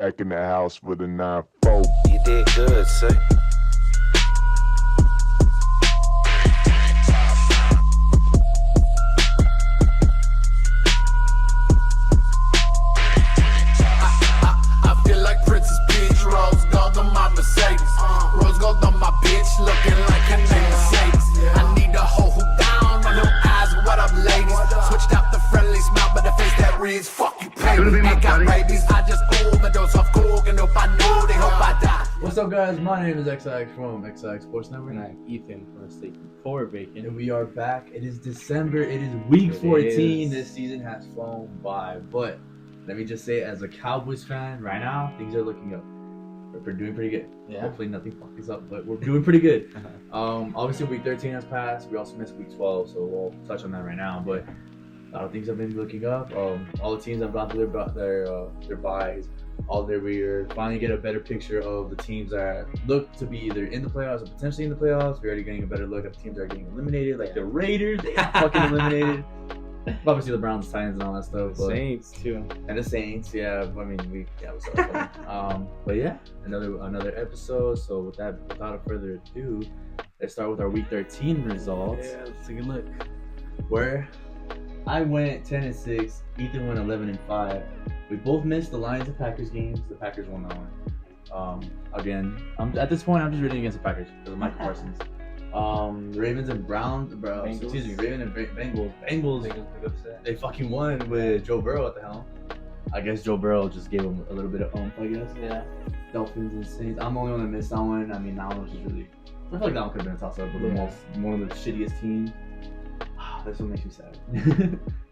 Back in the house with a 9-4. You did good, sir. I feel like Princess Peach, rose gold on my Mercedes. Rose gold on my bitch, looking like her name Mercedes. I need a hoe who down on them eyes, what up ladies? Switched out the friendly smile, but the face that reads, fuck you pay me. Ain't got rabies, I just overdose off coke, and if I know, they hope I die. What's up, guys? My name is XiX from XiX Sports Network. And I'm Ethan from the State for Bacon. And we are back. It is December. It is week 14. is. This season has flown by. But let me just say, as a Cowboys fan, right now, things are looking up. We're doing pretty good. Yeah. Hopefully nothing fucks us up, but we're doing pretty good. Obviously, week 13 has passed. We also missed week 12, so we'll touch on that right now. But a lot of things have been looking up. All the teams have gone through their byes. We're finally get a better picture of the teams that look to be either in the playoffs or potentially in the playoffs. We're already getting a better look at the teams that are getting eliminated, like the Raiders. They got fucking eliminated. Obviously the Browns, Titans, and all that stuff. The Saints too. And the Saints, yeah. I mean, what's up? But yeah, another episode. So without further ado, let's start with our Week 13 results. Yeah, let's take a look. Where I went 10-6, Ethan went 11-5. We both missed the Lions and Packers games. The Packers won that one. Again, at this point, I'm just rooting against the Packers because of Michael Parsons. Ravens and Browns, Ravens and Bengals. Bengals, they fucking won with Joe Burrow at the helm. I guess Joe Burrow just gave him a little bit of I guess. Yeah. Dolphins and Saints. I'm the only one that missed that one. I mean, that one was just really. I feel like that one could have been a toss-up, but one of the shittiest teams. That's what makes me sad.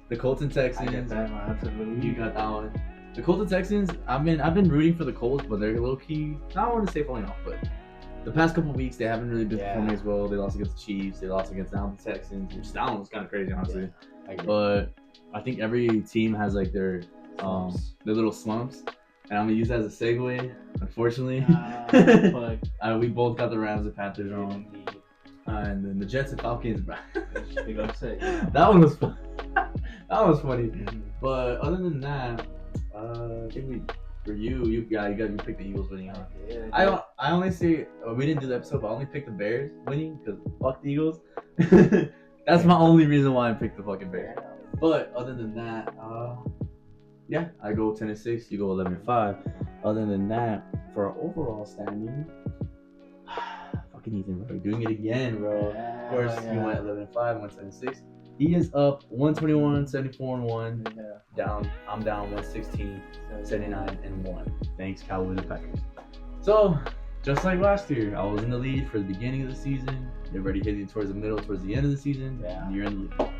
The Colts and Texans. I get that one. Absolutely. You got that one. The Colts and Texans. I've been rooting for the Colts, but they're low key. I don't want to say falling off, but the past couple weeks they haven't really been performing as well. They lost against the Chiefs. They lost against the Texans, which that one was kind of crazy, honestly. Yeah, but I think every team has like their little slumps, and I'm gonna use that as a segue. Unfortunately, we both got the Rams and Panthers wrong. And then the Jets and Falcons. Big upset. That one was fun. That was funny. But other than that, I think you picked the Eagles winning. Huh? Yeah, I only say we didn't do the episode, but I only picked the Bears winning because fuck the Eagles. That's my only reason why I picked the fucking Bears. But other than that, yeah, I go 10-6. You go 11-5. Other than that, for our overall standing. Fucking Ethan, bro. You're doing it again, bro. Of course, you went 11-5, went 7-6. He is up 121, 74-1. Yeah. I'm down 116, 79-1. Thanks, Cowboys and Packers. So, just like last year, I was in the lead for the beginning of the season. You're already hitting towards the middle, towards the end of the season. Yeah. You're in the lead.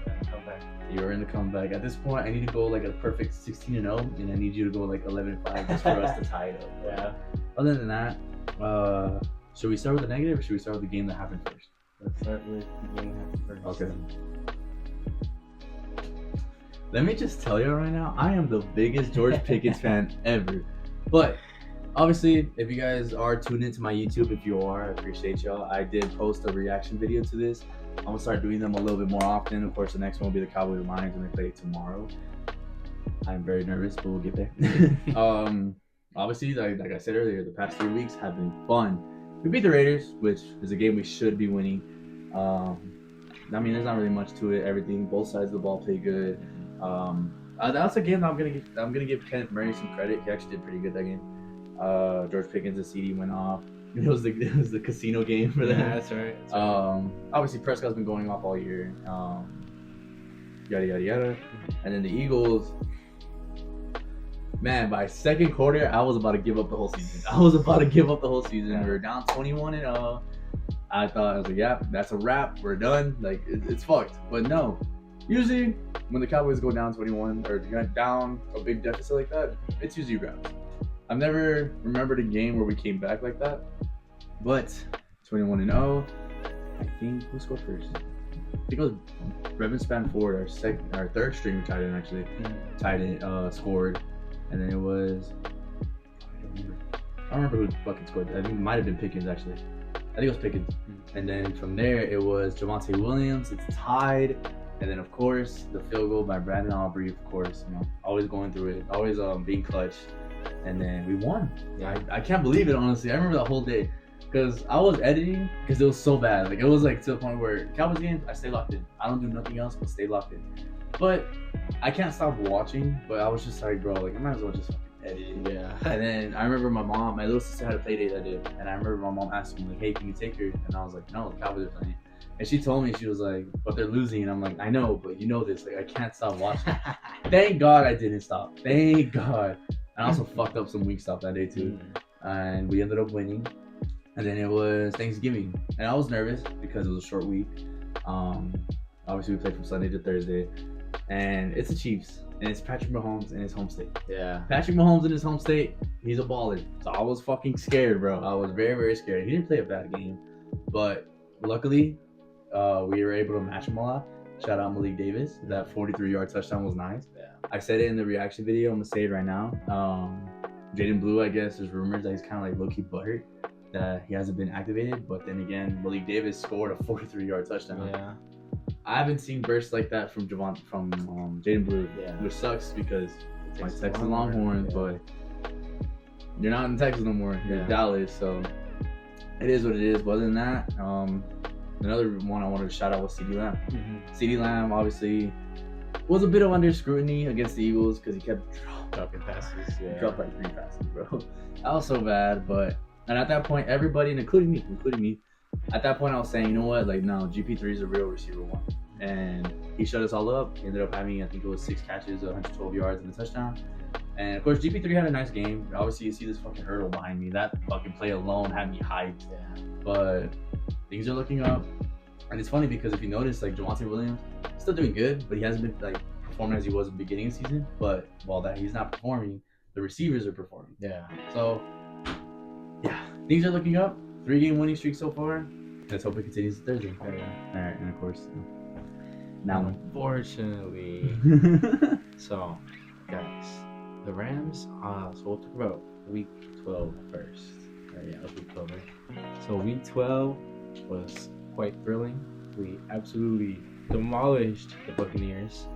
You're in the comeback. At this point, I need to go like a perfect 16-0, and I need you to go like 11-5 just for us to tie it up. Yeah. Other than that, should we start with the negative or should we start with the game that happened first? Let's start with the game that happened first. Okay. Let me just tell you right now, I am the biggest George Pickens fan ever. But obviously, if you guys are tuned into my YouTube, if you are, I appreciate y'all. I did post a reaction video to this. I'm gonna start doing them a little bit more often. Of course, the next one will be the Cowboys and Lions when they play tomorrow. I'm very nervous, but we'll get there. Obviously, like I said earlier, the past 3 weeks have been fun. We beat the Raiders, which is a game we should be winning. I mean, there's not really much to it. Both sides of the ball play good. That's a game that I'm gonna give Kenneth Murray some credit. He actually did pretty good that game. George Pickens, the CD went off. It was the casino game for them. Yeah, that's right. Obviously Prescott's been going off all year. Yada yada yada. And then the Eagles. Man, by second quarter, I was about to give up the whole season. Yeah. We were down 21-0. I was like, yeah, that's a wrap. We're done. Like, it's fucked. But no. Usually, when the Cowboys go down 21 or down a big deficit like that, it's usually wraps. I've never remembered a game where we came back like that. But 21-0, I think who scored first? I think it was Brevin Spanford, our third string tight end actually. Tight end scored. And then it was I don't remember who fucking scored. I think it might have been Pickens actually. I think it was Pickens. And then from there it was Javonte Williams. It's tied. And then of course the field goal by Brandon Aubrey. Of course, always going through it, always being clutch. and then we won. Yeah. I can't believe it, honestly. I remember the whole day because I was editing because it was so bad. Like, it was like to the point where Cowboys games, I stay locked in. I don't do nothing else but stay locked in. But I can't stop watching. But I was just like, bro, like I might as well just fucking edit it. Yeah. And then I remember my little sister had a play date that day, and I remember my mom asked me like, "Hey, can you take her?" And I was like, "No, the Cowboys are playing." And she told me, she was like, "But they're losing." And I'm like, "I know, but you know this. Like, I can't stop watching." Thank God I didn't stop. Thank God. And I also fucked up some weak stuff that day too. And we ended up winning. And then it was Thanksgiving, and I was nervous because it was a short week. Obviously we played from Sunday to Thursday, and it's the Chiefs, and it's Patrick Mahomes in his home state. Yeah. Patrick Mahomes in his home state, he's a baller. So I was fucking scared, bro. I was very, very scared. He didn't play a bad game, but luckily, we were able to match him a lot. Shout out Malik Davis. That 43-yard touchdown was nice. Yeah. I said it in the reaction video. I'm gonna say it right now. Jaden Blue, I guess, there's rumors that he's kind of like low-key butthurt that he hasn't been activated. But then again, Malik Davis scored a 43-yard touchdown. Yeah. I haven't seen bursts like that from Jaden Blue, Yeah. which sucks because my Texas Texas Longhorns, Longhorns, but you're not in Texas no more. You're in Dallas, so it is what it is. But other than that, another one I wanted to shout out was CeeDee Lamb. CeeDee Lamb obviously was a bit of under scrutiny against the Eagles because he kept Dropping passes. Yeah. dropped like 3 passes, bro. That was so bad, and at that point, everybody, including me, at that point I was saying, you know what, like, no, GP3 is a real receiver one. And he shut us all up. He ended up having, I think it was 6 catches, 112 yards, and a touchdown. And of course, GP3 had a nice game. Obviously, you see this fucking hurdle behind me. That fucking play alone had me hyped. Yeah. But things are looking up. And it's funny because if you notice, like, Javonte Williams, he's still doing good, but he hasn't been, like, performing as he was at the beginning of the season. But while that he's not performing, the receivers are performing. Yeah. So, yeah, things are looking up. 3-game winning streak so far. Let's hope it continues to Thursday. Yeah. All right, and of course, now one. Unfortunately. So, guys, the Rams. So we'll talk about week 12 first. Yeah, it was week 12, right? So week 12 was quite thrilling. We absolutely demolished the Buccaneers.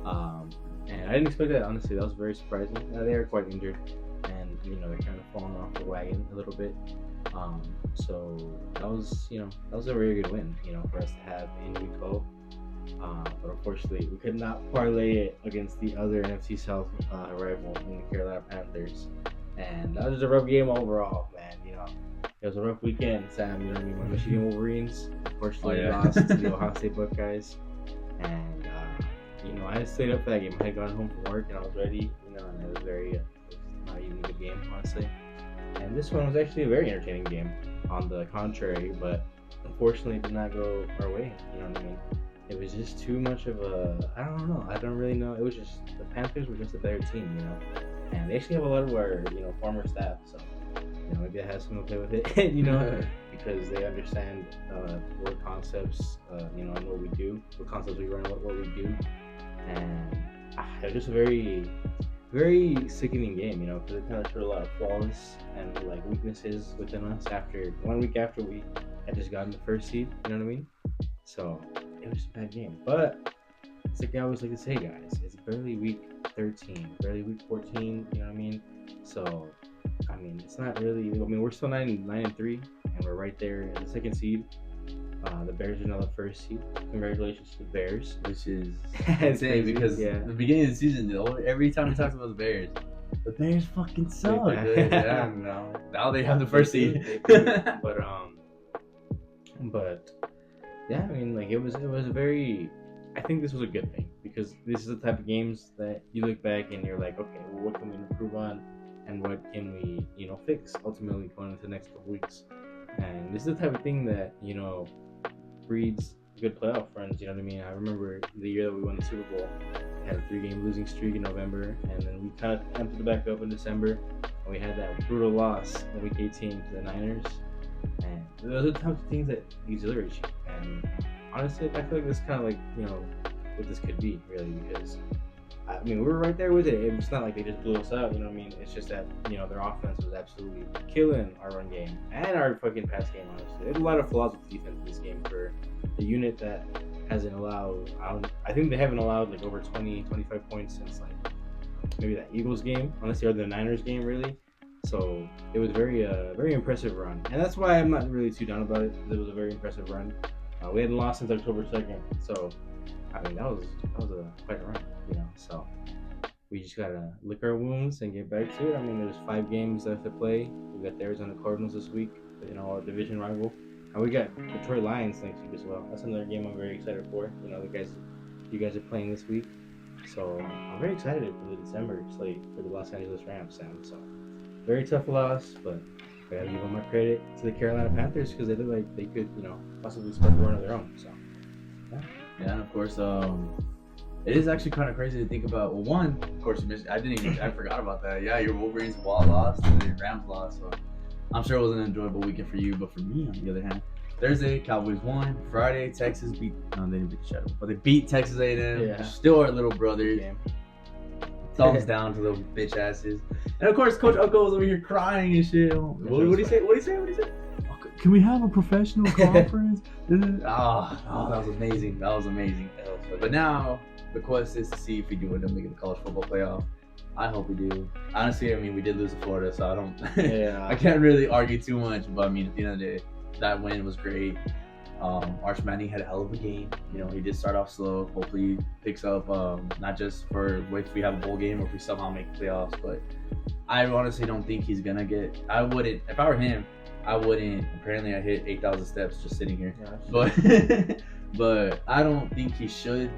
And I didn't expect that, honestly. That was very surprising. They are quite injured, and they're kind of falling off the wagon a little bit. So that was a very good win, for us to have in week 12. But unfortunately, we could not parlay it against the other NFC South rival in the Carolina Panthers, and that was a rough game overall, man. It was a rough weekend, Sam. You know what I mean? My Michigan Wolverines unfortunately lost to the Ohio State Buckeyes, and I had stayed up for that game. I had gone home from work and I was ready, and it was not even a good game, honestly. And this one was actually a very entertaining game, on the contrary, but unfortunately it did not go our way. You know what I mean? It was just too much of I don't know. I don't really know. It was just, the Panthers were just a better team, and they actually have a lot of our, former staff, so, maybe that has something to play with it, because they understand what concepts, and what we do, what concepts we run, what we do, and it was just a very, very sickening game, because it kind of showed a lot of flaws and like weaknesses within us after 1 week after we had just gotten the first seed, you know what I mean? So it was just a bad game, but it's like I always like to say, guys, it's barely week 13, barely week 14, you know what I mean? So it's not really. We're still 9-3, and we're right there in the second seed. The Bears are now the first seed. Congratulations to the Bears, which is insane because the beginning of the season, every time we talked about the Bears fucking suck. Yeah, no. Now they have the first seed. But yeah, it was a very. I think this was a good thing because this is the type of games that you look back and you're like, okay, well, what can we improve on? And what can we, fix ultimately going into the next couple weeks? And this is the type of thing that, breeds good playoff runs, you know what I mean? I remember the year that we won the Super Bowl, we had a 3-game losing streak in November, and then we kind of amped it back up in December, and we had that brutal loss in week 18 to the Niners. And those are the types of things that exhilarate you. And honestly, I feel like this is kind of like, what this could be, really, because we were right there with it. It's not like they just blew us out, you know what I mean? It's just that, their offense was absolutely killing our run game and our fucking pass game, honestly. There's a lot of flaws with defense in this game for a unit that hasn't allowed, I think they haven't allowed over 20, 25 points since maybe that Eagles game, honestly, or the Niners game, really. So it was very impressive run, and that's why I'm not really too down about it. It was a very impressive run. We hadn't lost since October 2nd, so I mean that was quite a run, you know. So we just gotta lick our wounds and get back to it. I mean, there's 5 games left to play. We got the Arizona Cardinals this week, you know, our division rival, and we got Detroit Lions next week as well. That's another game I'm very excited for. You know, you guys are playing this week, so I'm very excited for the December slate for the Los Angeles Rams, Sam. So very tough loss, but I gotta give them my credit to the Carolina Panthers because they look like they could, you know, possibly spark a run of their own. So yeah, and of course, it is actually kind of crazy to think about. Well, one, of course, I forgot about that. Yeah, your Wolverines lost and your Rams lost, so I'm sure it was an enjoyable weekend for you. But for me, on the other hand, Thursday, Cowboys won. Friday, Texas beat. No, they didn't beat the Shadow, but they beat Texas A&M. Yeah. Still our little brothers. Yeah. Thumbs down to those bitch asses. And of course, Coach Uncle was over here crying and shit. What did he say? What did he say? Can we have a professional conference? That was amazing. But now the quest is to see if we do end up making the college football playoff. I hope we do. Honestly, I mean, we did lose to Florida, so I don't. Yeah. I can't really argue too much. But I mean, at the end of the day, that win was great. Arch Manning had a hell of a game. You know, he did start off slow. Hopefully, he picks up not just for if we have a bowl game or if we somehow make the playoffs. But I honestly don't think he's gonna get. I wouldn't. If I were him, I wouldn't. Apparently, I hit 8,000 steps just sitting here. Yeah, but I don't think he should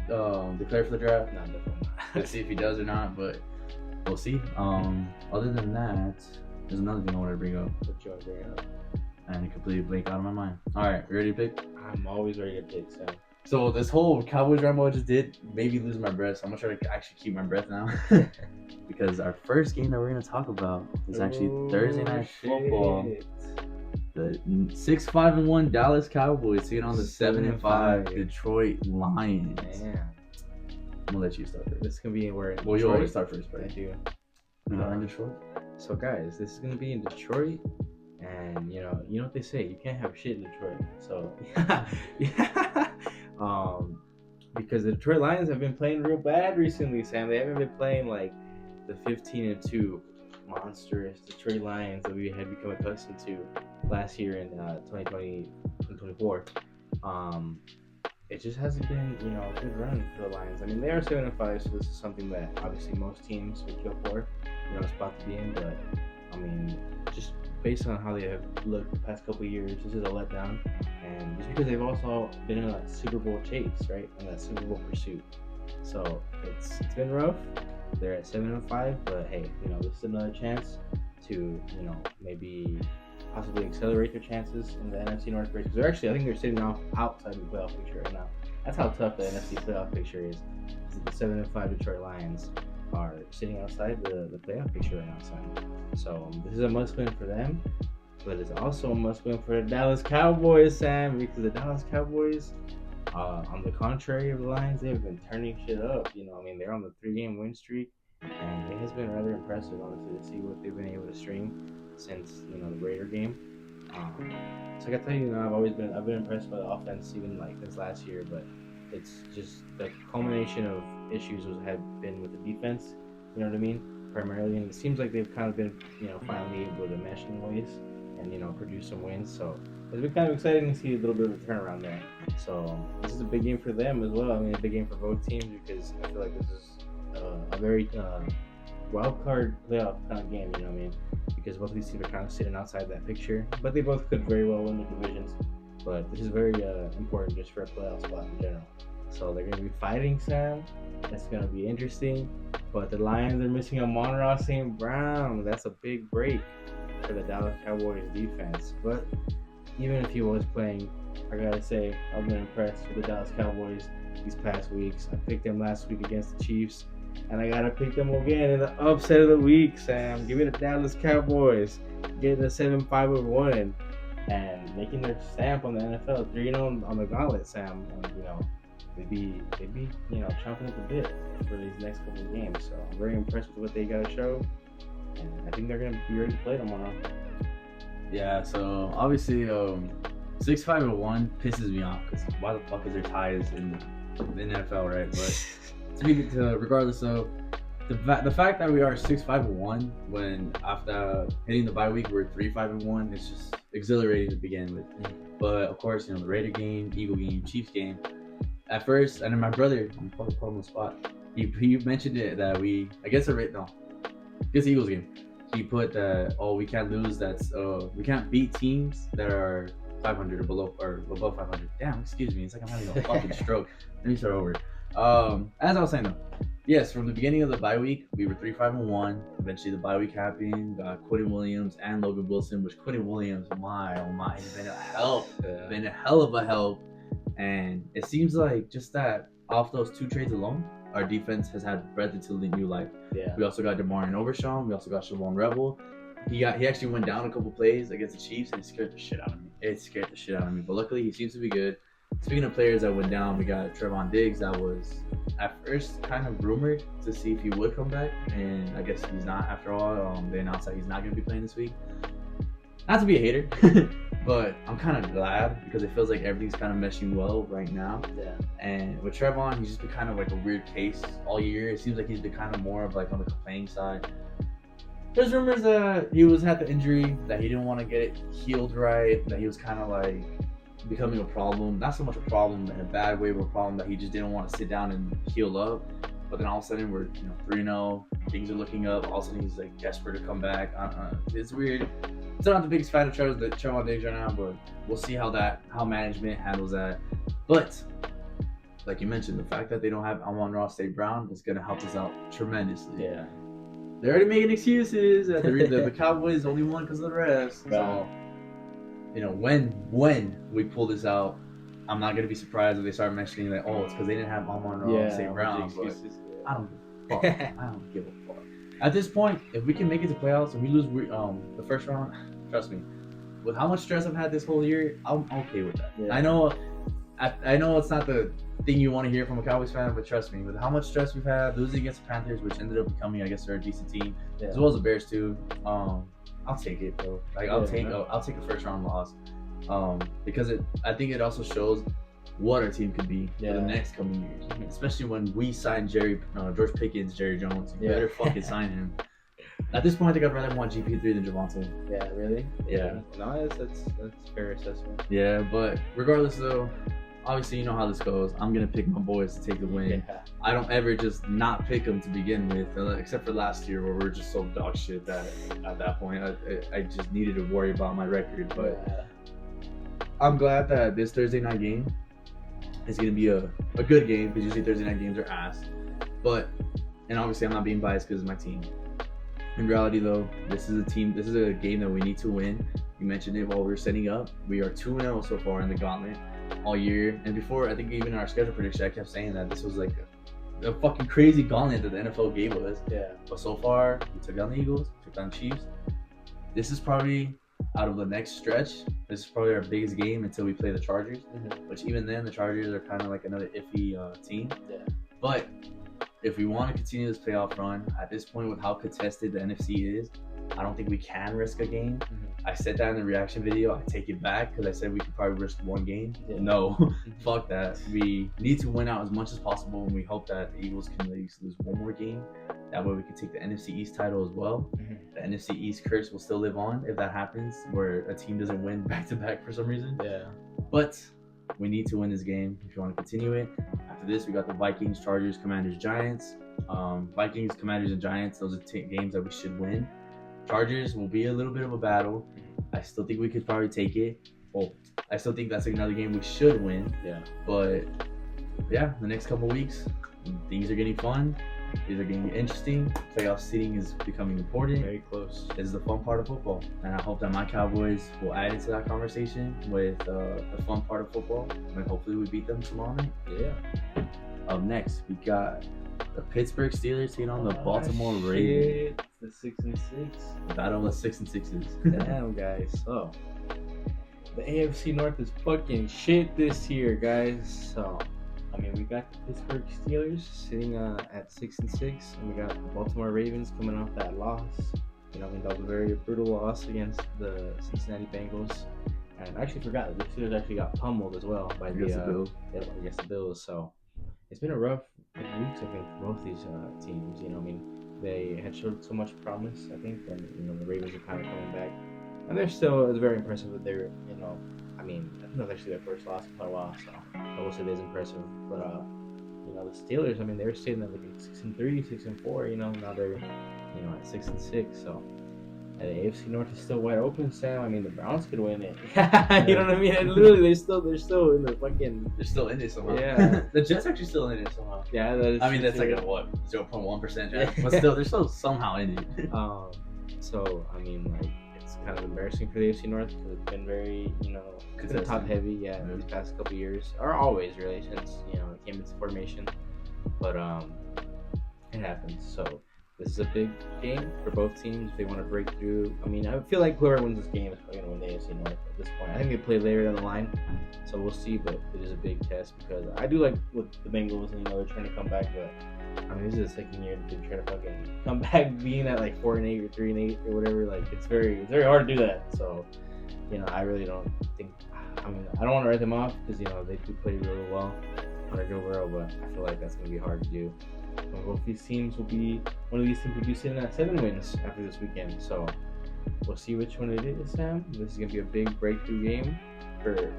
declare for the draft. No, definitely not. Let's see if he does or not. But we'll see. Other than that, there's another thing I wanted to bring up. What you want to bring up? And it completely blanked out of my mind. All right, you ready to pick? I'm always ready to pick, Sam. So this whole Cowboys ramble I just did made me lose my breath. So I'm gonna try to actually keep my breath now. Because our first game that we're gonna talk about is actually Thursday Night Football. The 6-5-1 Dallas Cowboys taking on the 7-5 Detroit Lions. Man. I'm gonna let you start first. This is gonna be where. Well, you always start first, but I do. You are in Detroit. So guys, this is gonna be in Detroit. And you know what they say, you can't have shit in Detroit. So yeah. Because the Detroit Lions have been playing real bad recently, Sam. They haven't been playing like the 15-2 monstrous Detroit Lions that we had become accustomed to last year in 2020 and 24. It just hasn't been, you know, a good run for the Lions. I mean, they are 7-5, so this is something that obviously most teams would kill for, you know, a spot to be in. But I mean, just based on how they have looked the past couple of years, this is a letdown. And just because they've also been in that Super Bowl chase, right? In that Super Bowl pursuit. So it's been rough. They're at 7-5, but hey, you know, this is another chance to, you know, maybe possibly accelerate their chances in the NFC North race. Because they're actually, I think they're sitting outside the playoff picture right now. That's how tough the NFC playoff picture is. The 7-5 Detroit Lions are sitting outside the playoff picture right now, so this is a must-win for them, but it's also a must-win for the Dallas Cowboys, Sam, because the Dallas Cowboys, on the contrary of the Lions, they've been turning shit up. You know, I mean, they're on the 3-game win streak, and it has been rather impressive, honestly, to see what they've been able to string since, you know, the Raider game. So I gotta tell you, you know, I've been impressed by the offense even like this last year, but it's just the culmination of issues had been with the defense, you know what I mean, primarily, and it seems like they've kind of been, you know, finally able to mesh in ways and, you know, produce some wins. So it's been kind of exciting to see a little bit of a turnaround there. So this is a big game for them as well. I mean, a big game for both teams because I feel like this is a very wild card playoff kind of game, you know what I mean, because both of these teams are kind of sitting outside that picture, but they both could very well win their divisions. But this is very important just for a playoff spot in general. So they're going to be fighting, Sam. That's going to be interesting. But the Lions are missing Amon-Ra St. Brown. That's a big break for the Dallas Cowboys defense. But even if he was playing, I got to say, I've been impressed with the Dallas Cowboys these past weeks. I picked them last week against the Chiefs. And I got to pick them again in the upset of the week, Sam. Give me the Dallas Cowboys. Getting a 7-5-1. And making their stamp on the NFL 3-0 on the gauntlet, Sam. And, you know, they'd be, you know, chomping at the bit for these next couple of games. So I'm very impressed with what they got to show, and I think they're gonna be ready to play tomorrow. Yeah. So obviously, 6-5-1 pisses me off because why the fuck is there ties in the NFL, right? But regardless of, the fact that we are 6-5-1 when after hitting the bye week we're 3-5-1, it's just exhilarating to begin with. But of course, the Raider game, Eagle game, Chiefs game. At first, and then my brother, I'm probably put him on the spot. He mentioned it that against the Eagles game. He put that we can't lose. We can't beat teams that are 500 or below or above 500. Damn, excuse me. It's like I'm having a fucking stroke. Let me start over. As I was saying though, yes, from the beginning of the bye week, we were 3-5-1. Eventually, the bye week happened. Got Quentin Williams and Logan Wilson, which Quentin Williams, my, he's been a help. Been a hell of a help. And it seems like just that off those two trades alone, our defense has had breath into new life. Yeah. We also got DeMarion Overshawn. We also got Shavon Rebel. He actually went down a couple plays against the Chiefs, and it scared the shit out of me. But luckily, he seems to be good. Speaking of players that went down, we got Trevon Diggs that was at first kind of rumored to see if he would come back, and I guess he's not after all. They announced that he's not going to be playing this week. Not to be a hater, but I'm kind of glad because it feels like everything's kind of meshing well right now. Yeah. And with Trevon, he's just been kind of like a weird case all year. It seems like he's been kind of more of like on the complaining side. There's rumors that he had the injury, that he didn't want to get it healed right, that he was kind of like becoming a problem. Not so much a problem in a bad way, but a problem that he just didn't want to sit down and heal up. But then all of a sudden we're 3-0, things are looking up. All of a sudden he's like desperate to come back. It's weird. Still not the biggest fan of Trevon Diggs right now, but we'll see how management handles that. But like you mentioned, the fact that they don't have Amon-Ra St. Brown is gonna help us out tremendously. Yeah. They're already making excuses that the Cowboys only won because of the refs. Right. So, when we pull this out, I'm not gonna be surprised if they start mentioning that it's because they didn't have Amon-Ra St. Brown. I don't give a fuck. I don't give a fuck. At this point, if we can make it to playoffs and we lose the first round, trust me, with how much stress I've had this whole year, I'm okay with that. Yeah. I know it's not the thing you want to hear from a Cowboys fan, but trust me, with how much stress we've had, losing against the Panthers, which ended up becoming, I guess, they're a decent team, as well as the Bears too. I'll take it, bro. Like I'll take a first round loss, because I think it also shows what our team could be for the next coming years, especially when we sign George Pickens, Jerry Jones. You better fucking sign him. At this point, I think I'd rather want GP3 than Javonte. Yeah, really? Yeah. No, that's fair assessment. Yeah, but regardless though, obviously you know how this goes. I'm gonna pick my boys to take the win. Yeah. I don't ever just not pick them to begin with, except for last year where we're just so dog shit that at that point I just needed to worry about my record. But I'm glad that this Thursday night game is going to be a good game, because usually Thursday night games are ass. And obviously I'm not being biased because it's my team. In reality though, this is a game that we need to win. You mentioned it while we were setting up. We are 2-0 so far in the gauntlet all year. And before, I think even in our schedule prediction, I kept saying that this was like a fucking crazy gauntlet that the NFL gave us. Yeah. But so far, we took down the Eagles, took down the Chiefs. This is probably, out of the next stretch, this is probably our biggest game until we play the Chargers, which even then the Chargers are kind of like another iffy team. Yeah. But if we want to continue this playoff run, at this point with how contested the NFC is, I don't think we can risk a game. I said that in the reaction video. I take it back because I said we could probably risk one game. Yeah. No, fuck that. We need to win out as much as possible, and we hope that the Eagles can at least lose one more game. That way we can take the NFC East title as well. The NFC East curse will still live on if that happens, where a team doesn't win back-to-back for some reason. Yeah. But we need to win this game if you want to continue it. After this, we got the Vikings, Chargers, Commanders, Giants. Vikings, Commanders, and Giants, those are games that we should win. Chargers will be a little bit of a battle. I still think we could probably take it. Well, I still think that's another game we should win. Yeah. But yeah, the next couple weeks, things are getting fun. These are getting interesting. Playoff seeding is becoming important. Very close. This is the fun part of football. And I hope that my Cowboys will add into that conversation with the fun part of football. And hopefully we beat them tomorrow night. Yeah. Up next, we got the Pittsburgh Steelers taking on the Baltimore Ravens. The 6-6. The battle of 6-6s. Damn, guys. So, the AFC North is fucking shit this year, guys. So, I mean, we got the Pittsburgh Steelers sitting at 6-6, and we got the Baltimore Ravens coming off that loss. You know, I mean, that was a very brutal loss against the Cincinnati Bengals. And I actually forgot, the Steelers actually got pummeled as well by the Bills. Yeah, against the Bills. So, it's been a rough weeks, I think, for both these teams. You know, I mean, they had showed so much promise, I think, and the Ravens are kind of coming back, and they're still it's very impressive that they're I think that's actually their first loss in quite a while, so I will say that's impressive. But the Steelers, I mean, they were sitting at like 6-3, 6-4, now they're at 6-6, so. And the AFC North is still wide open, Sam. I mean, the Browns could win it. You know what I mean? And literally, they're still in the fucking. They're still in it somehow. Yeah. The Jets are actually still in it somehow. Yeah, that is. I mean, that's true. like a 0.1% chance, but still, they're still somehow in it. So I mean, like, it's kind of embarrassing for the AFC North because it's been very, it's been top heavy, these past couple years, or always really since it came into formation. But it happens. So. This is a big game for both teams. They want to break through. I mean, I feel like whoever wins this game is probably going to win the AFC North at this point. I think they play later down the line, so we'll see. But it is a big test because I do like with the Bengals, and they're trying to come back. But I mean, this is the second year that they're trying to fucking come back, being at like 4-8 or 3-8 or whatever. Like it's very hard to do that. So I really don't think. I mean, I don't want to write them off because they do play really well under Joe Burrow, but I feel like that's going to be hard to do. Both these teams will be one of these teams will be sitting at 7 wins after this weekend. So we'll see which one it is, Sam. This is gonna be a big breakthrough game for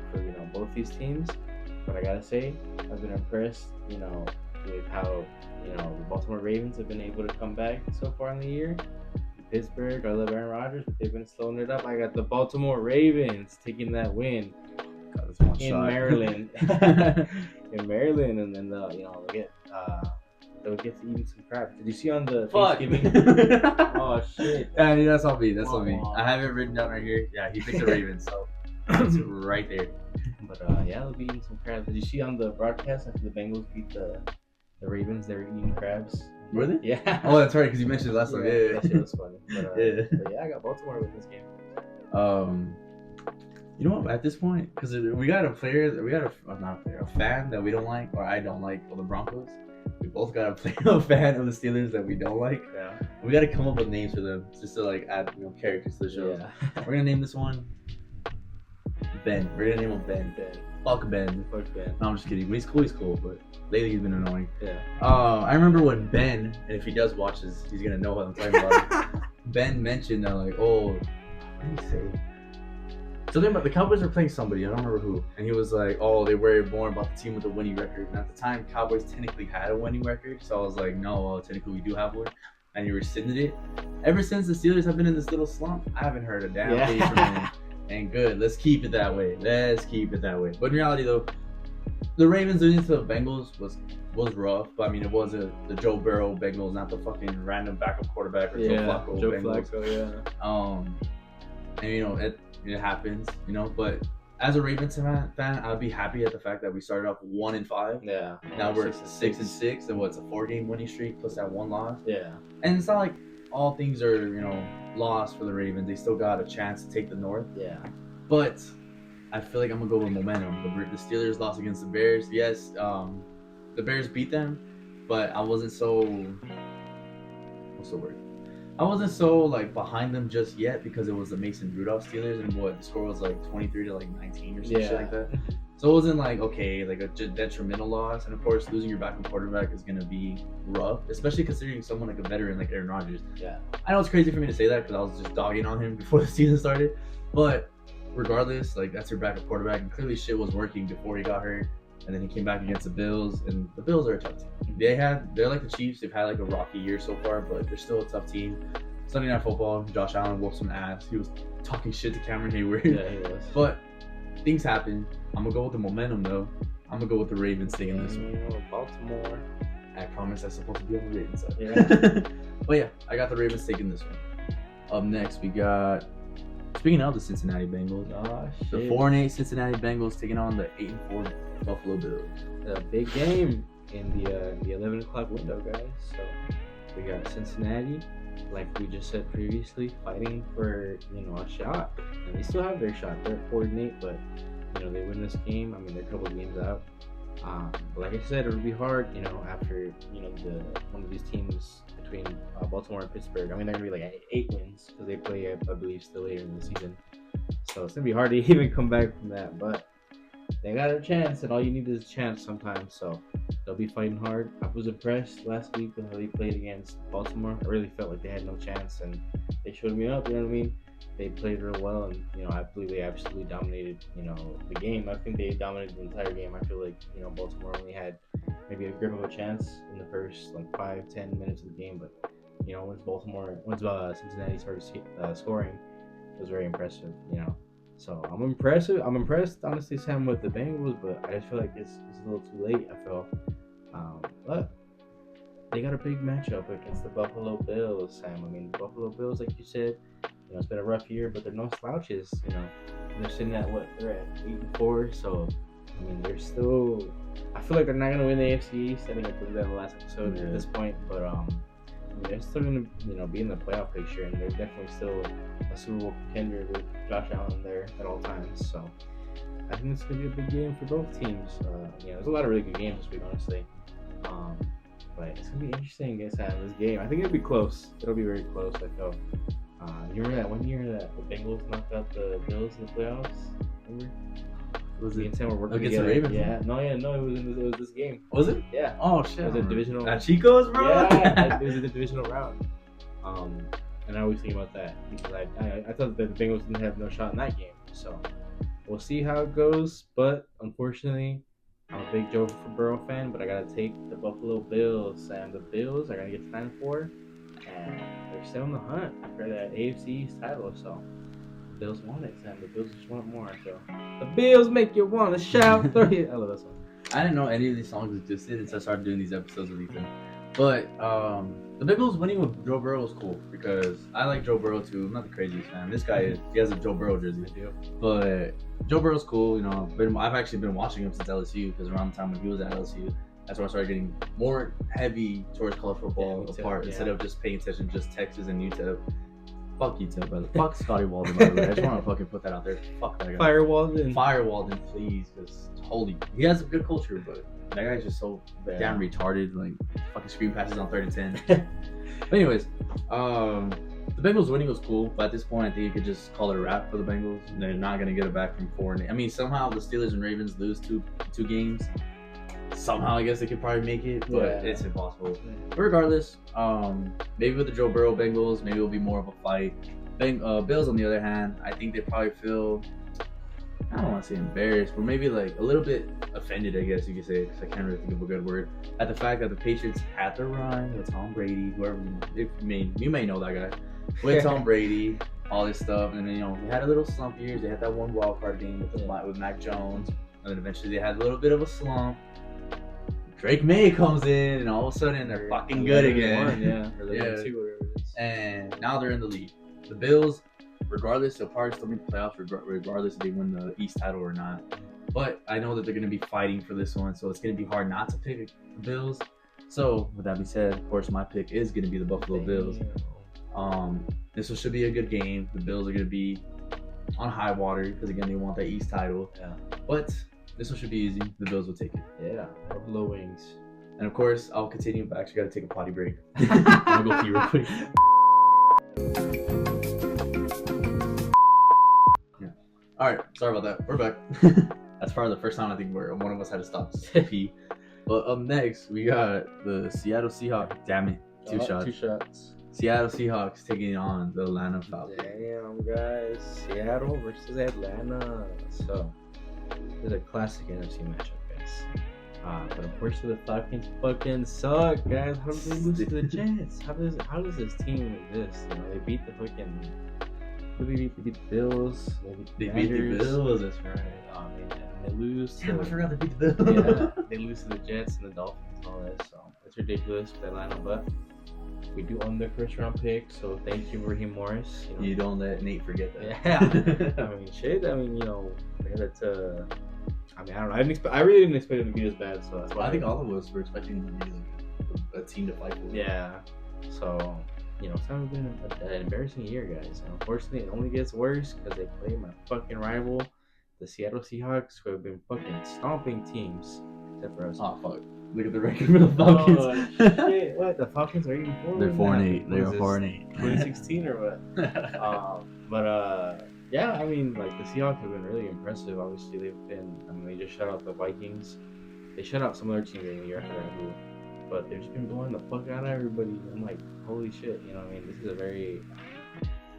both these teams. But I gotta say, I've been impressed, with how the Baltimore Ravens have been able to come back so far in the year. Pittsburgh, I love Aaron Rodgers, but they've been slowing it up. I got the Baltimore Ravens taking that win in Maryland. In Maryland, and then they'll get to eat some crabs. Did you see on the Thanksgiving? Oh shit! Yeah, that's all me. That's all me. I have it written down right here. Yeah, he picked the Ravens, so it's right there. But they'll be eating some crabs. Did you see on the broadcast after the Bengals beat the Ravens? They were eating crabs. Were they? Yeah. Oh, that's right, because you mentioned it last time. Yeah, that shit was funny. But I got Baltimore with this game. You know what? At this point, because we got a fan that we don't like, or I don't like, the Broncos. We both got a fan of the Steelers that we don't like. Yeah. We got to come up with names for them, just to add characters to the show. Yeah. We're gonna name this one Ben. We're gonna name him Ben. Fuck Ben. No, I'm just kidding. When he's cool, but lately he's been annoying. Yeah. I remember when Ben, and if he does watch this, he's gonna know what I'm talking about. Ben mentioned that what did he say? Something about the Cowboys were playing somebody, I don't remember who, and he was like, "Oh, they were more about the team with a winning record." And at the time, Cowboys technically had a winning record, so I was like, "No, technically we do have one," and he rescinded it. Ever since the Steelers have been in this little slump, I haven't heard a damn thing from him. And good, let's keep it that way. But in reality, though, the Ravens losing to the Bengals was rough. But I mean, it was the Joe Burrow Bengals, not the fucking random backup quarterback or Joe Flacco Bengals. And it happens, but as a Ravens fan, I'd be happy at the fact that we started off 1-5. Yeah. Now we're 6-6, and it's a 4-game winning streak plus that one loss. Yeah. And it's not like all things are, lost for the Ravens. They still got a chance to take the North. Yeah. But I feel like I'm gonna go with momentum. The Steelers lost against the Bears. Yes, the Bears beat them, but I wasn't so. What's the word? I wasn't so behind them just yet because it was the Mason Rudolph Steelers, and the score was 23 to 19 or some shit like that. So it wasn't a detrimental loss. And of course, losing your backup quarterback is gonna be rough, especially considering someone like a veteran like Aaron Rodgers. Yeah. I know it's crazy for me to say that because I was just dogging on him before the season started, but regardless, that's your backup quarterback, and clearly shit was working before he got hurt. And then he came back against the Bills, and the Bills are a tough team. They're like the Chiefs. They've had a rocky year so far, but they're still a tough team. Sunday Night Football, Josh Allen whooped some ass. He was talking shit to Cameron Hayward. Yeah, he was. But things happen. I'm gonna go with the momentum though. I'm gonna go with the Ravens taking this one. Baltimore. I promise I'm supposed to be on the Ravens side. Yeah. But yeah, I got the Ravens taking this one. Up next, we got. Speaking of the Cincinnati Bengals, the 4-8 Cincinnati Bengals taking on the 8-4 Buffalo Bills. A big game in the 11 o'clock window, guys. So we got Cincinnati, like we just said previously, fighting for a shot, and they still have their shot. They're at 4-8, but they win this game. I mean, they're a couple of games out. But like I said, it'll be hard, after one of these teams between Baltimore and Pittsburgh. I mean, they're gonna be 8 wins because they play, I believe, still later in the season. So it's gonna be hard to even come back from that. But they got a chance, and all you need is a chance sometimes. So they'll be fighting hard. I was impressed last week with how they played against Baltimore. I really felt like they had no chance, and they showed me up. You know what I mean? They played real well, and I believe they absolutely dominated. The game. I think they dominated the entire game. I feel like Baltimore only had maybe a grip of a chance in the first like 5-10 minutes of the game, but once Cincinnati started scoring, it was very impressive. So I'm impressed, honestly, Sam, with the Bengals, but I just feel like it's a little too late. I feel, but they got a big matchup against the Buffalo Bills, Sam. I mean, the Buffalo Bills, like you said, it's been a rough year, but they're no slouches. They're sitting at they're at 8-4, so I mean, they're still. I feel like they're not gonna win the AFC East. I think I put that in the last episode at this point, but they're still gonna be in the playoff picture, and they're definitely still a Super Bowl contender with Josh Allen there at all times. So I think it's gonna be a big game for both teams. There's a lot of really good games this week, honestly. But it's gonna be interesting against this game. I think it'll be close. It'll be very close. I feel. You remember that one year that the Bengals knocked out the Bills in the playoffs? Remember? Was Me it and Sam were working against together. the Ravens? Yeah. No. It was this game. Was it? Yeah. Oh shit! It was a divisional. At Chico's, bro. Yeah, it was in the divisional round. And I always think about that because I thought that the Bengals didn't have no shot in that game. So we'll see how it goes. But unfortunately, I'm a big Joe Burrow fan, but I gotta take the Buffalo Bills. And the Bills are gonna get to 9-4, and they're still on the hunt for that AFC East title. So the Bills want it, Sam. The Bills just want it more. So the Bills make you wanna shout. Throw it. I love that song. I didn't know any of these songs existed until I started doing these episodes with Ethan. But the Bengals winning with Joe Burrow is cool because I like Joe Burrow too. I'm not the craziest fan. This guy he has a Joe Burrow jersey. But Joe Burrow's cool. I've actually been watching him since LSU because around the time when he was at LSU, that's when I started getting more heavy towards college football instead of just paying attention to just Texas and UTEP. Fuck UTEP, brother. Fuck Scotty Walden, by the way. I just want to fucking put that out there. Fuck that guy. Fire Walden, please, because he has a good culture, but that guy's just so damn retarded. Like fucking screen passes on 3rd and 10. But anyways, the Bengals winning was cool, but at this point, I think you could just call it a wrap for the Bengals. They're not gonna get it back from 4. I mean, somehow the Steelers and Ravens lose two games. Somehow, I guess they could probably make it, but it's impossible. But regardless, maybe with the Joe Burrow Bengals, maybe it'll be more of a fight. Bills, on the other hand, I think they probably feel, I don't want to say embarrassed, but maybe like a little bit offended, I guess you could say, because I can't really think of a good word, at the fact that the Patriots had to run with Tom Brady, you may know that guy, with Tom Brady, all this stuff, and then they had a little slump years. They had that one wild card game with Mac Jones, and then eventually they had a little bit of a slump. Drake May comes in, and all of a sudden they're fucking good again. And now they're in the lead. The Bills, regardless, they'll probably still make the playoffs, regardless if they win the East title or not. But I know that they're going to be fighting for this one, so it's going to be hard not to pick the Bills. So, with that being said, of course, my pick is going to be the Buffalo Bills. This should be a good game. The Bills are going to be on high water because, again, they want that East title. Yeah. But this one should be easy. The Bills will take it. Yeah, Buffalo wings. And, of course, I'll continue, but I actually got to take a potty break. I'm going to go pee real quick. All right, sorry about that. We're back. That's probably the first time I think where one of us had to stop to pee. But up next, we got the Seattle Seahawks. Damn it, two shots. Seattle Seahawks taking on the Atlanta Falcons. Damn, guys. Seattle versus Atlanta. So, it's a classic NFC matchup, guys. But unfortunately, the Falcons fucking suck, guys. How did they lose to the Jets? How does this team exist? They beat the fucking... They beat the Bills. They beat the Bills, that's right. They lose. Damn, I forgot to beat the Bills. Yeah, they lose to the Jets and the Dolphins and all that. So it's ridiculous with Atlanta, but we do own their first round pick. So thank you, Raheem Morris. You don't let Nate forget that. Yeah. I mean, shit. I mean, that's I mean, I don't know. I really didn't expect them to be this bad. So that's why I think all of us were expecting them to be like a team to fight for. Yeah. So. It's kind of been an embarrassing year, guys. And unfortunately, it only gets worse because they play my fucking rival, the Seattle Seahawks, who have been fucking stomping teams. Except for us. Oh, fuck. Look at the record for the Falcons. Oh, shit. What? The Falcons are even 4-1. They're 4-8. They're 4-8. 2016 or what? Yeah, I mean, like, the Seahawks have been really impressive. Obviously, they just shut out the Vikings. they shut out some other team during the year. I forgot who, but they've just been blowing the fuck out of everybody. I'm like, holy shit, you know what I mean? This is a very,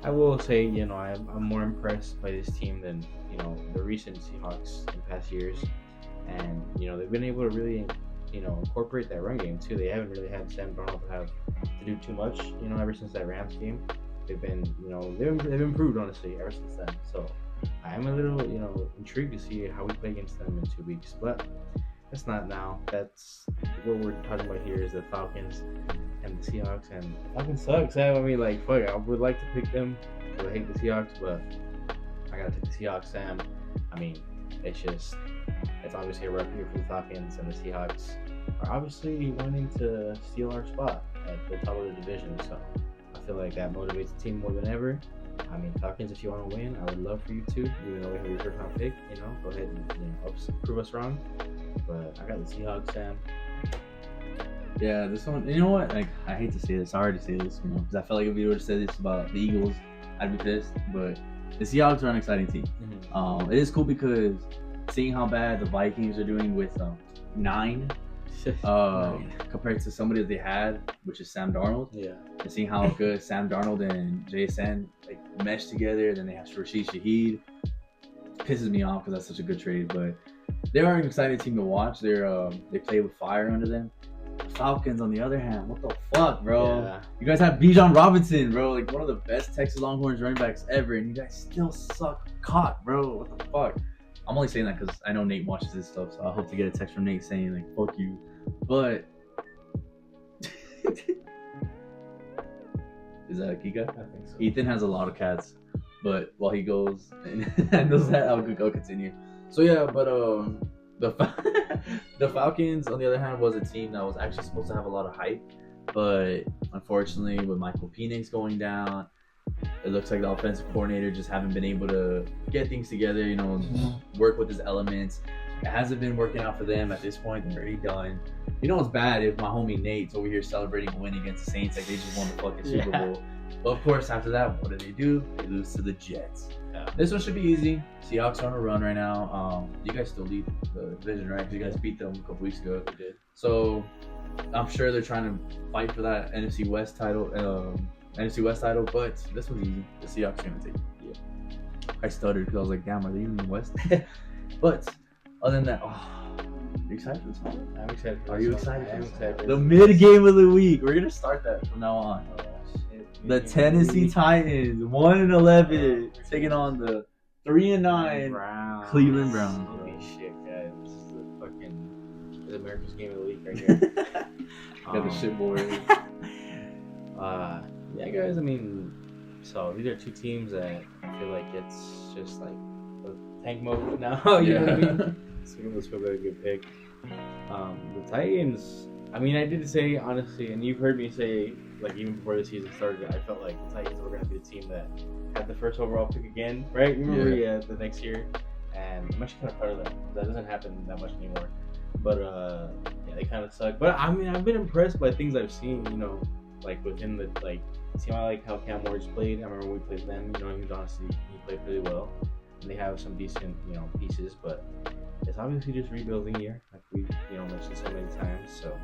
I will say, you know, I'm more impressed by this team than, you know, the recent Seahawks in past years. And, you know, they've been able to really, you know, incorporate that run game too. They haven't really had Sam Darnold to do too much, you know, ever since that Rams game. They've been, you know, they've improved, honestly, ever since then. So I'm a little, you know, intrigued to see how we play against them in 2 weeks. But that's not now. That's what we're talking about here is the Falcons and the Seahawks. And the Falcons suck, Sam. I mean, like, fuck, I would like to pick them because I hate the Seahawks, but I gotta take the Seahawks, Sam. I mean, it's obviously a rough year for the Falcons, and the Seahawks are obviously wanting to steal our spot at the top of the division. So I feel like that motivates the team more than ever. I mean, Falcons, if you want to win, I would love for you to, even though we have your first round pick, you know, go ahead and, you know, prove us wrong. But I got the Seahawks, Sam. Yeah, this one, you know what? Like, I hate to say this, I already say this, you know, because I felt like if we would have said this about the Eagles, I'd be pissed. But the Seahawks are an exciting team. It is cool because seeing how bad the Vikings are doing with 9 compared to somebody that they had, which is Sam Darnold. Yeah. And seeing how good Sam Darnold and JSN like mesh together, then they have Rashid Shaheed. Pisses me off because that's such a good trade, but they are an exciting team to watch. They play with fire under them. The Falcons, on the other hand, what the fuck, bro? Yeah. You guys have Bijan Robinson, bro, like one of the best Texas Longhorns running backs ever, and you guys still suck cock, bro. What the fuck? I'm only saying that because I know Nate watches this stuff, so I hope to get a text from Nate saying like "fuck you," but is that a Kika? I think so. Ethan has a lot of cats, but while he goes and handles that, I'll continue. So yeah, but the Falcons, on the other hand, was a team that was actually supposed to have a lot of hype, but unfortunately, with Michael Penix going down, it looks like the offensive coordinator just haven't been able to get things together, you know, work with his elements. It hasn't been working out for them at this point. They're already done. You know what's bad if my homie Nate's over here celebrating a win against the Saints like they just won the fucking Super Bowl. But of course, after that, what do? They lose to the Jets. Yeah. This one should be easy. Seahawks are on a run right now. You guys still lead the division, right? Because you guys beat them a couple weeks ago. We did. So I'm sure they're trying to fight for that NFC West title. But this one's easy. The Seahawks are gonna take it. Yeah. I stuttered because I was like, damn, are they even in the West? But other than that, are you excited for this one? I'm excited for Are this you one. excited I am for this excited one? for The this mid game of the week. We're gonna start that from now on. Oh, shit. The Tennessee Titans, 1-11, taking on the 3-9 Browns. Cleveland Browns. Holy shit, guys. This is the fucking America's game of the week right here. Got the shit board. Yeah, guys, I mean, so these are two teams that I feel like it's just like a tank mode now, you know what I mean? So this will be a good pick. The Titans, I mean, I did say, honestly, and you've heard me say, like, even before the season started, I felt like the Titans were going to be the team that had the first overall pick again, right? You remember, the next year? And I'm actually kind of proud of that. That doesn't happen that much anymore. But, yeah, they kind of suck. But, I mean, I've been impressed by things I've seen, you know, like, within the, like, see how I like how Cowboys played. I remember when we played them, you know, he played really well. And they have some decent, you know, pieces, but it's obviously just rebuilding year, like we, you know, mentioned so many times. So,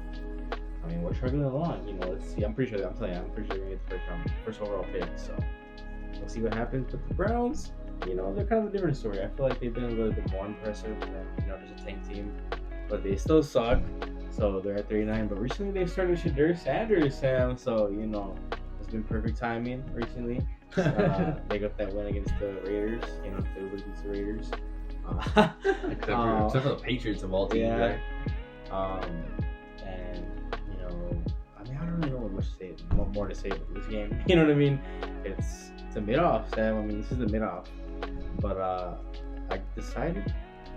I mean, we're struggling along, you know. Let's see. I'm pretty sure we're gonna get the first overall pick. So, we'll see what happens. But the Browns, you know, they're kind of a different story. I feel like they've been a little bit more impressive than, you know, just a tank team, but they still suck. So they're at 39. But recently they started Shadur Sanders, Sam. So, you know, it's been perfect timing recently. They got that win against the Raiders. You know, everybody beats the Raiders. Except for the Patriots of all teams, yeah. right? And, you know, I mean, I don't really know what much to say, more to say about this game. You know what I mean? It's a mid-off, Sam. I mean, this is a mid-off. But I decided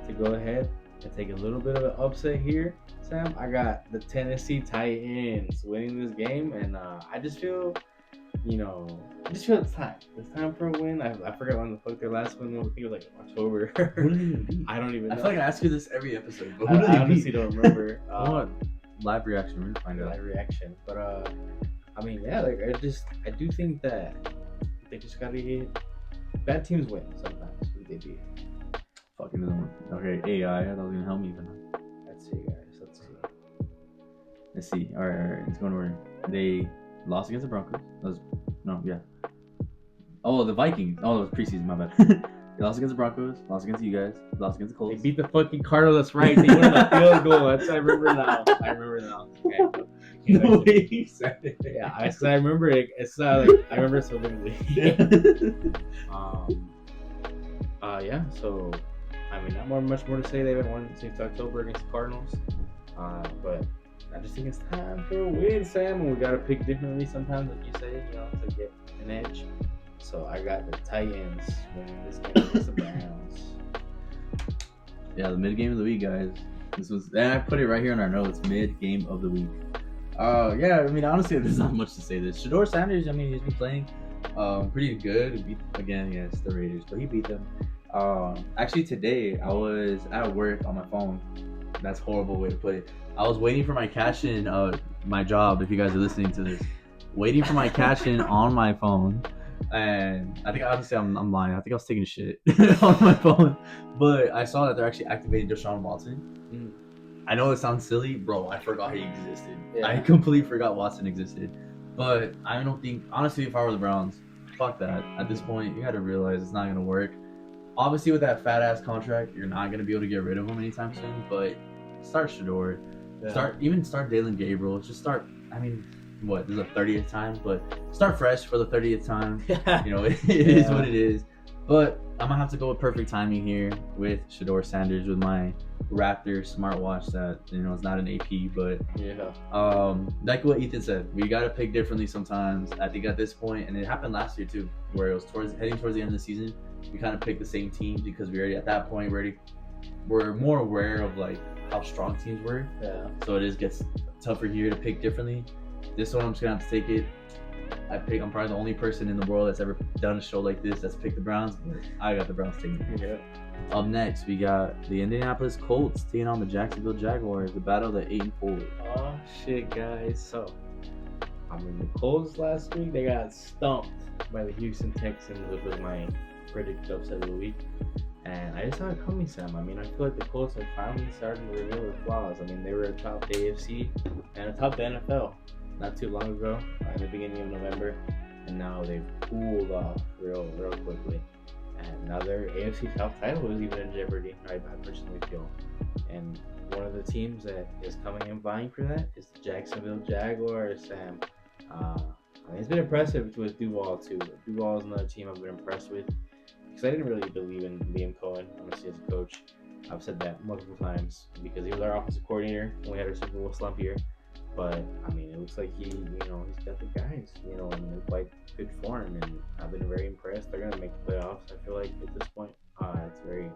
to go ahead and take a little bit of an upset here, Sam. I got the Tennessee Titans winning this game, and I just feel, you know, it's time. It's time for a win. I forgot when the fuck their last win was. I think it was like October. Who did they beat? I don't even know. I feel like I ask you this every episode, but I honestly don't remember. Live reaction. We're gonna find out. Live reaction. But I mean, yeah, like I do think that they just gotta get bad teams win sometimes. Who they beat. Fucking doesn't work. Okay, AI. That was gonna help me, but That's it, guys. let's see. All right. It's going to work. They lost against the Broncos. Oh, the Vikings. Oh, it was preseason. My bad. They lost against the Broncos. Lost against you guys. Lost against the Colts. They beat the fucking Cardinals. That's right. They won a field goal. That's I remember now. Okay. The way you said it. Yeah, I remember it. It's like I remember so vividly. Yeah. So, I mean, not much more to say. They haven't won since October against the Cardinals. But I just think it's time for a win, Sam. And we gotta pick differently sometimes, like you say, to get an edge. So I got the Titans winning this game against the Browns. Yeah, the mid game of the week, guys. And I put it right here in our notes. Mid game of the week. Yeah, I mean, honestly, there's not much to say. This Shador Sanders, I mean, he's been playing pretty good. He beat, again, against the Raiders, but he beat them. Actually, today I was at work on my phone. That's a horrible way to put it. I was waiting for my cash in my job. If you guys are listening to this, waiting for my cash in on my phone, and I think honestly I'm lying. I think I was taking a shit on my phone, but I saw that they're actually activating Deshaun Watson. I know it sounds silly, bro. I forgot he existed. Yeah. I completely forgot Watson existed. But I don't think, honestly, if I were the Browns, fuck that. At this point, you got to realize it's not going to work. Obviously, with that fat-ass contract, you're not going to be able to get rid of him anytime soon. But start Shador. Yeah. Start Dylan Gabriel. Just start, I mean, what, this is the 30th time? But start fresh for the 30th time. It is what it is. But I'm going to have to go with perfect timing here with Shador Sanders with my Raptor smartwatch that, it's not an AP, but like what Ethan said, we got to pick differently sometimes. I think at this point, and it happened last year too, where it was heading towards the end of the season, we kind of picked the same team because we already, at that point, we're more aware of like how strong teams were. Yeah. So it gets tougher here to pick differently. This one, I'm just going to have to take it. I'm probably the only person in the world that's ever done a show like this that's picked the Browns. I got the Browns taking it. Yeah. Up next, we got the Indianapolis Colts taking on the Jacksonville Jaguars, the battle of the 8-4. Oh shit, guys! So, I mean, the Colts last week they got stumped by the Houston Texans, which was my predicted upset of the week, and I just saw it coming, Sam. I mean, I feel like the Colts are finally starting to reveal their flaws. I mean, they were atop the AFC and atop the NFL not too long ago, in the beginning of November, and now they've cooled off real quickly. And now their AFC South title is even in jeopardy, I personally feel. And one of the teams that is coming in vying for that is the Jacksonville Jaguars, Sam. I mean, it's been impressive with Duval, too. Duval is another team I've been impressed with because I didn't really believe in Liam Cohen, honestly, as a coach. I've said that multiple times because he was our offensive coordinator when we had our Super Bowl slump year. But, I mean, it looks like he's got the guys, in quite good form, and I've been very impressed. They're going to make the playoffs, I feel like, at this point. It's very,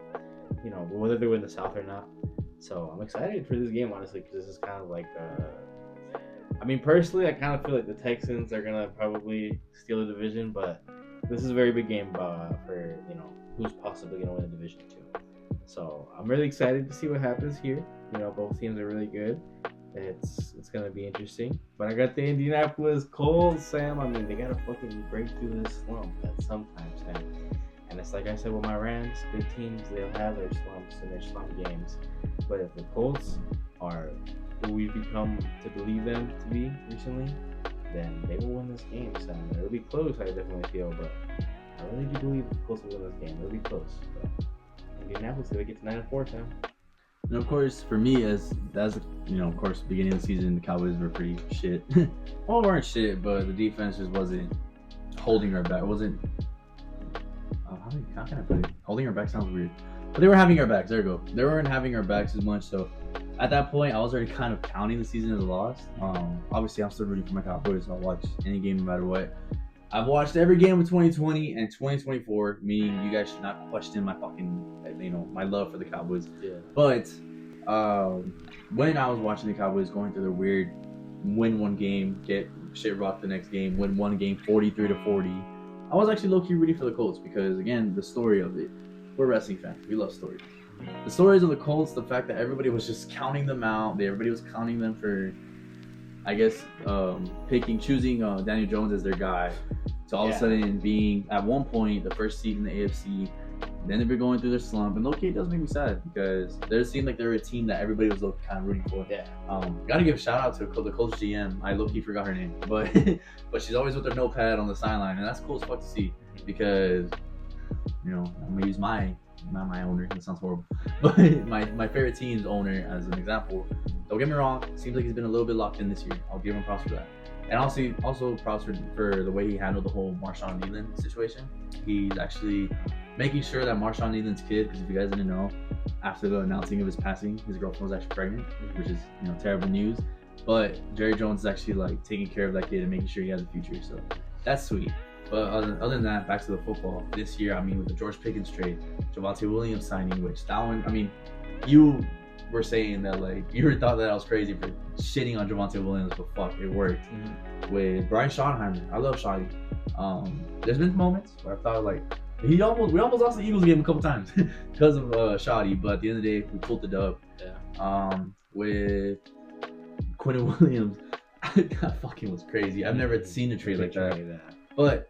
whether they win the South or not. So, I'm excited for this game, honestly, because this is kind of like, personally, I kind of feel like the Texans are going to probably steal the division, but this is a very big game for, who's possibly going to win the division, too. So, I'm really excited to see what happens here. Both teams are really good. It's gonna be interesting, but I got the Indianapolis Colts, Sam. I mean, they gotta fucking break through this slump at sometimes, Sam. And it's like I said with my Rams, good teams, they'll have their slumps and their slump games. But if the Colts are who we've become to believe them to be recently, then they will win this game, Sam. It'll be close, I definitely feel, but I really do believe the Colts will win this game. It'll be close. But Indianapolis, they get to 9-4, Sam. And of course, for me, as of course, beginning of the season, the Cowboys were pretty shit. Well, we weren't shit, but the defense just wasn't holding our back. It wasn't. How can I put it? Holding our back sounds weird, but they were having our backs. There we go. They weren't having our backs as much. So at that point, I was already kind of counting the season as a loss. Obviously, I'm still rooting for my Cowboys. I'll watch any game no matter what. I've watched every game of 2020 and 2024, meaning you guys should not question my fucking, my love for the Cowboys. Yeah. But when I was watching the Cowboys going through their weird win one game, get shit rocked the next game, win one game 43-40, I was actually low-key rooting for the Colts because, again, the story of it. We're wrestling fans. We love stories. The stories of the Colts, the fact that everybody was just counting them out. Everybody was counting them for, I guess, choosing Daniel Jones as their guy. So all of a sudden being, at one point, the first seed in the AFC, Then they've been going through their slump, and low-key it does make me sad because they seemed like they're a team that everybody was kind of rooting for. Yeah. Gotta give a shout out to the coach GM. I low-key forgot her name, but she's always with her notepad on the sideline, and that's cool as fuck to see because I'm gonna use not my owner. That sounds horrible, but my favorite team's owner as an example. Don't get me wrong. Seems like he's been a little bit locked in this year. I'll give him props for that. And also props for the way he handled the whole Marshawn Nealon situation. He's actually making sure that Marshawn Nealon's kid, because if you guys didn't know, after the announcing of his passing, his girlfriend was actually pregnant, which is terrible news. But Jerry Jones is actually like taking care of that kid and making sure he has a future. So that's sweet. But other than that, back to the football. This year, with the George Pickens trade, Javonte Williams signing, which that one, you were saying that you thought that I was crazy for shitting on Javonte Williams, but fuck, it worked. With Brian Schottenheimer, I love Shotty. There's been moments where I thought we almost lost the Eagles game a couple times because of Shotty, but at the end of the day, we pulled the dub. Yeah. With Quinn Williams, that fucking was crazy. I've never seen a trade like that. But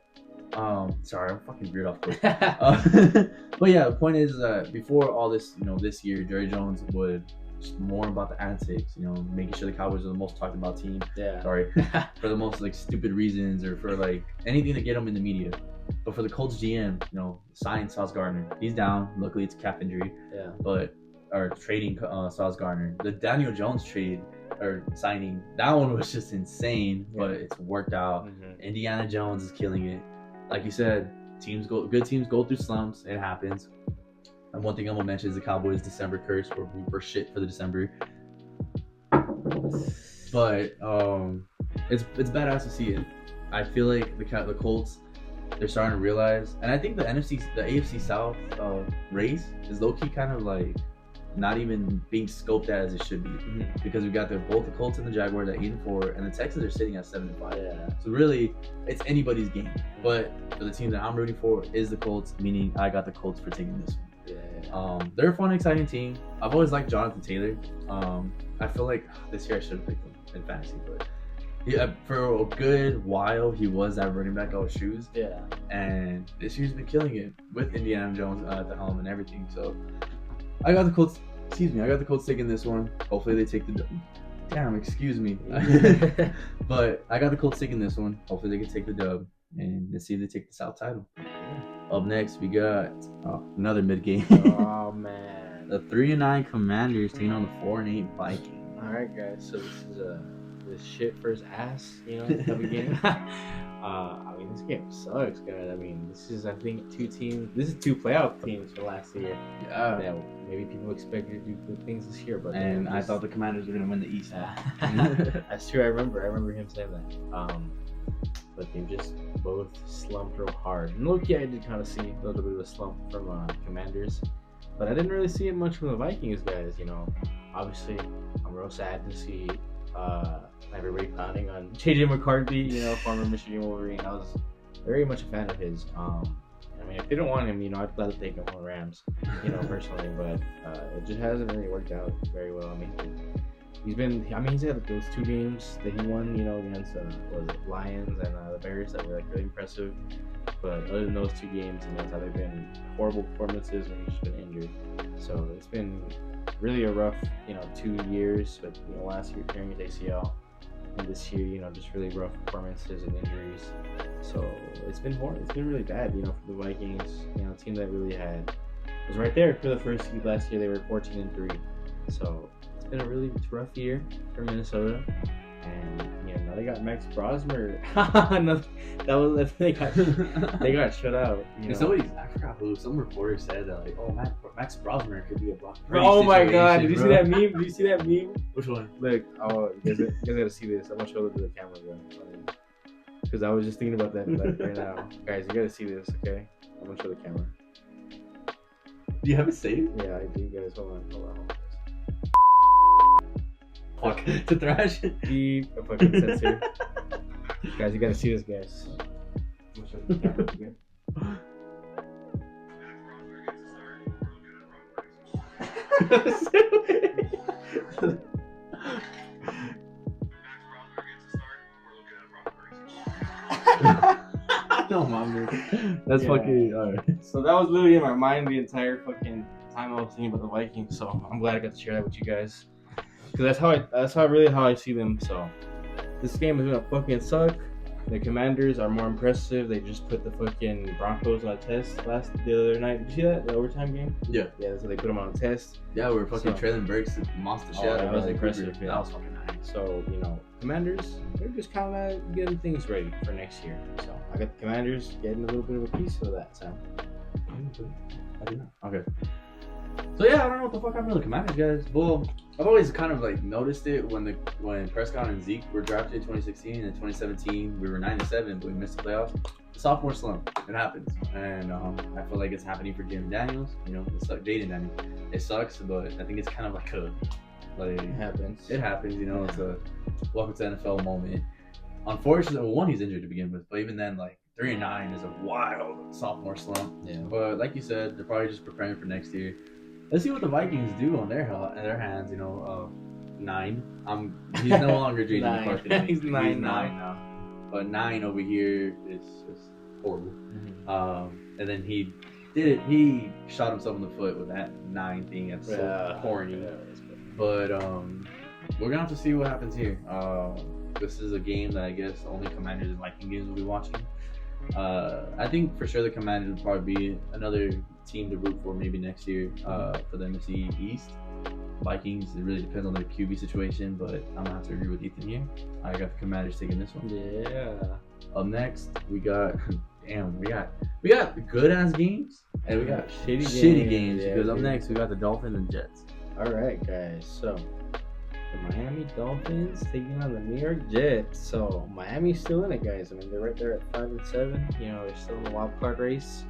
sorry, I'm fucking weird off course. But yeah, the point is that before all this, this year, Jerry Jones would just more about the antics, making sure the Cowboys are the most talked about team. Yeah. Sorry, for the most stupid reasons or for anything to get them in the media. But for the Colts GM, signing Sauce Gardner, he's down. Luckily, it's a calf injury. Yeah. But trading Sauce Gardner, the Daniel Jones trade or signing, that one was just insane. Yeah. But it's worked out. Indiana Jones is killing it. Like you said, good teams go through slumps. It happens. And one thing I'm gonna mention is the Cowboys' December curse, where we were shit for the December. But it's badass to see it. I feel like the Colts, they're starting to realize, and I think the AFC South race is low key kind of not even being scoped as it should be, because we've got both the Colts and the Jaguars at 8-4, and the Texans are sitting at 7-5. Yeah. So really, it's anybody's game. But for the team that I'm rooting for is the Colts, meaning I got the Colts for taking this one. Yeah. They're a fun, exciting team. I've always liked Jonathan Taylor. I feel like this year I should have picked him in fantasy, but for a good while he was that running back out of shoes. Yeah. And this year's been killing it with Indiana Jones at the helm and everything. So I got the Colts. I got the Colts taking this one. Hopefully they take the dub. Damn, excuse me. But I got the Colts taking this one. Hopefully they can take the dub, and let's see if they take the South title. Up next, we got another mid game. Oh man, the 3-9 Commanders taking on the 4-8 Vikings. All right, guys. So this is this shit for his ass, type of game. This game sucks, guys. This is, I think, This is two playoff teams from last year. Yeah. That maybe people expected to do good things this year, but I thought the Commanders were gonna win the East. That's true. I remember him saying that. But they just both slumped real hard. And low-key, I did kind of see a little bit of a slump from Commanders, but I didn't really see it much from the Vikings, guys. Obviously, I'm real sad to see everybody clowning on JJ McCarthy, former Michigan Wolverine. I was very much a fan of his. If they don't want him, I'd gladly take him on the Rams, personally, but it just hasn't really worked out very well. He's had those two games that he won, against Lions and the Bears that were really impressive. But other than those two games, they've been horrible performances when he's been injured. So it's been really a rough, 2 years. But last year tearing his ACL, and this year, just really rough performances and injuries. So it's been horrible. It's been really bad, for the Vikings. A team that really was right there for the first seed last year. They were 14-3. So it's been a really rough year for Minnesota. And now they got Max Brosmer. They got shut out. I forgot who. Some reporter said that Max Brosmer could be a block. Oh my god! Did you see that meme? Did you see that meme? Which one? Look, you guys gotta see this. I'm gonna show it to the camera, because I was just thinking about that right now. Guys, you gotta see this, okay? I'm gonna show the camera. Do you have it saved? Yeah, I do, guys. Hold on. Fuck, to thrash. Beep, a fucking censor. Guys, you gotta see this, guys. I'm gonna show the camera again. No, man. That's Yeah. fucking alright. So that was literally in my mind the entire fucking time I was thinking about the Vikings. So I'm glad I got to share that with you guys, because that's how I see them. So this game is gonna fucking suck. The Commanders are more impressive. They just put the fucking Broncos on a test the other night. Did you see that? The overtime game? Yeah. Yeah, so they put them on a test. Yeah, we were fucking So- trailing breaks and monster shit. That was Like, impressive. That was fucking nice. So, Commanders, they're just kind of getting things ready for next year. So I got the Commanders getting a little bit of a piece of that, Sam. I do not. Okay. So yeah, I don't know what the fuck happened to the Commanders, guys. Well, I've always kind of like noticed it when Prescott and Zeke were drafted in 2016 and in 2017 we were 9-7, but we missed the playoffs. The sophomore slump, it happens, and I feel like it's happening for Jaden Daniels. Jaden Daniels. It sucks, but I think it's kind of like It happens. It happens, It's a welcome to NFL moment. Unfortunately, one, he's injured to begin with, but even then, like 3-9 is a wild sophomore slump. Yeah. But like you said, they're probably just preparing for next year. Let's see what the Vikings do on their hands. 9. He's no longer JJ Nine. McCarthy. He's 9 now. But 9 over here is just horrible. Mm-hmm. And then he did it. He shot himself in the foot with that 9 thing. That's so corny. Yeah, But we're gonna have to see what happens here. This is a game that I guess only Commanders and Viking games will be watching. I think for sure the Commanders will probably be another team to root for maybe next year for the NFC East. Vikings, it really depends on their QB situation, but I'm gonna have to agree with Ethan here. I got the Commanders taking this one. Yeah. Up next, we got we got good ass games and we got shitty games because up next we got the Dolphins and Jets. All right, guys. So the Miami Dolphins taking on the New York Jets. So Miami's still in it, guys. I mean, they're right there at 5-7. They're still in the wild card race.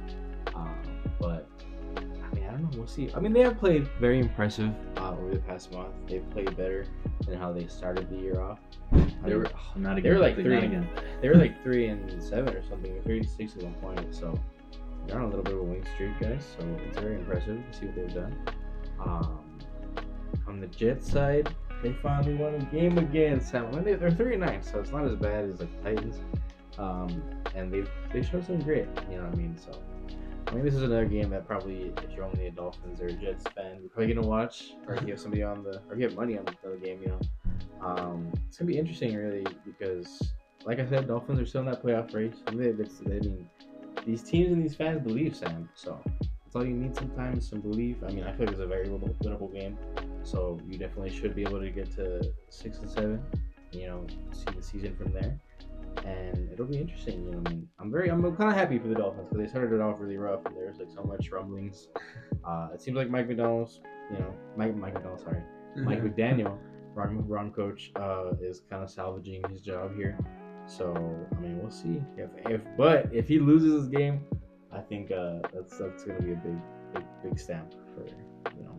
But I mean, I don't know. We'll see. I mean, they have played very impressive over the past month. They've played better than how they started the year off. They were not They were again. like Not 3 again. They were like 3-7 or something, 3-6 at one point. So they're on a little bit of a winning streak, guys. So it's very impressive to see what they've done. On the Jets side, they finally won a game again. Sam, they're 3-9, so it's not as bad as the Titans. And they showed some grit. You know what I mean? So I mean, this is another game that probably, if you're only a Dolphins or a Jets fan, you're probably gonna watch, or if you have somebody or if you have money on the game, it's gonna be interesting, really, because, like I said, Dolphins are still in that playoff race. I mean, these teams and these fans believe, Sam. So that's all you need sometimes, some belief. I mean, I feel like it's a very winnable game, so you definitely should be able to get to 6-7. See the season from there. And it'll be interesting, I mean, I'm kind of happy for the Dolphins because they started it off really rough and there's like so much rumblings. It seems like Mike McDaniel, Ron coach, is kind of salvaging his job here. So I mean, we'll see. If he loses this game, I think that's gonna be a big stamp for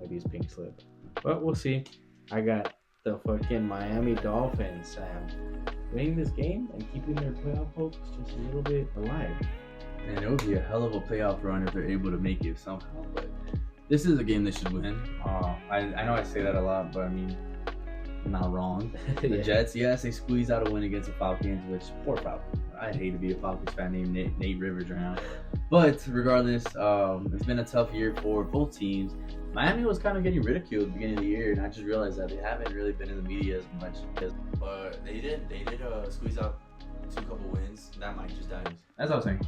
maybe his pink slip. But we'll see. I got the fucking Miami Dolphins, Sam, winning this game and keeping their playoff hopes just a little bit alive. Man, it would be a hell of a playoff run if they're able to make it somehow. But this is a game they should win. I know I say that a lot, but I mean, I'm not wrong. The Jets, yes, they squeezed out a win against the Falcons, which, poor Falcons. I'd hate to be a Falcons fan named Nate Rivers right now. But regardless, it's been a tough year for both teams. Miami was kind of getting ridiculed at the beginning of the year, and I just realized that they haven't really been in the media as much. But they did squeeze out a couple wins. That might just die. As I was saying.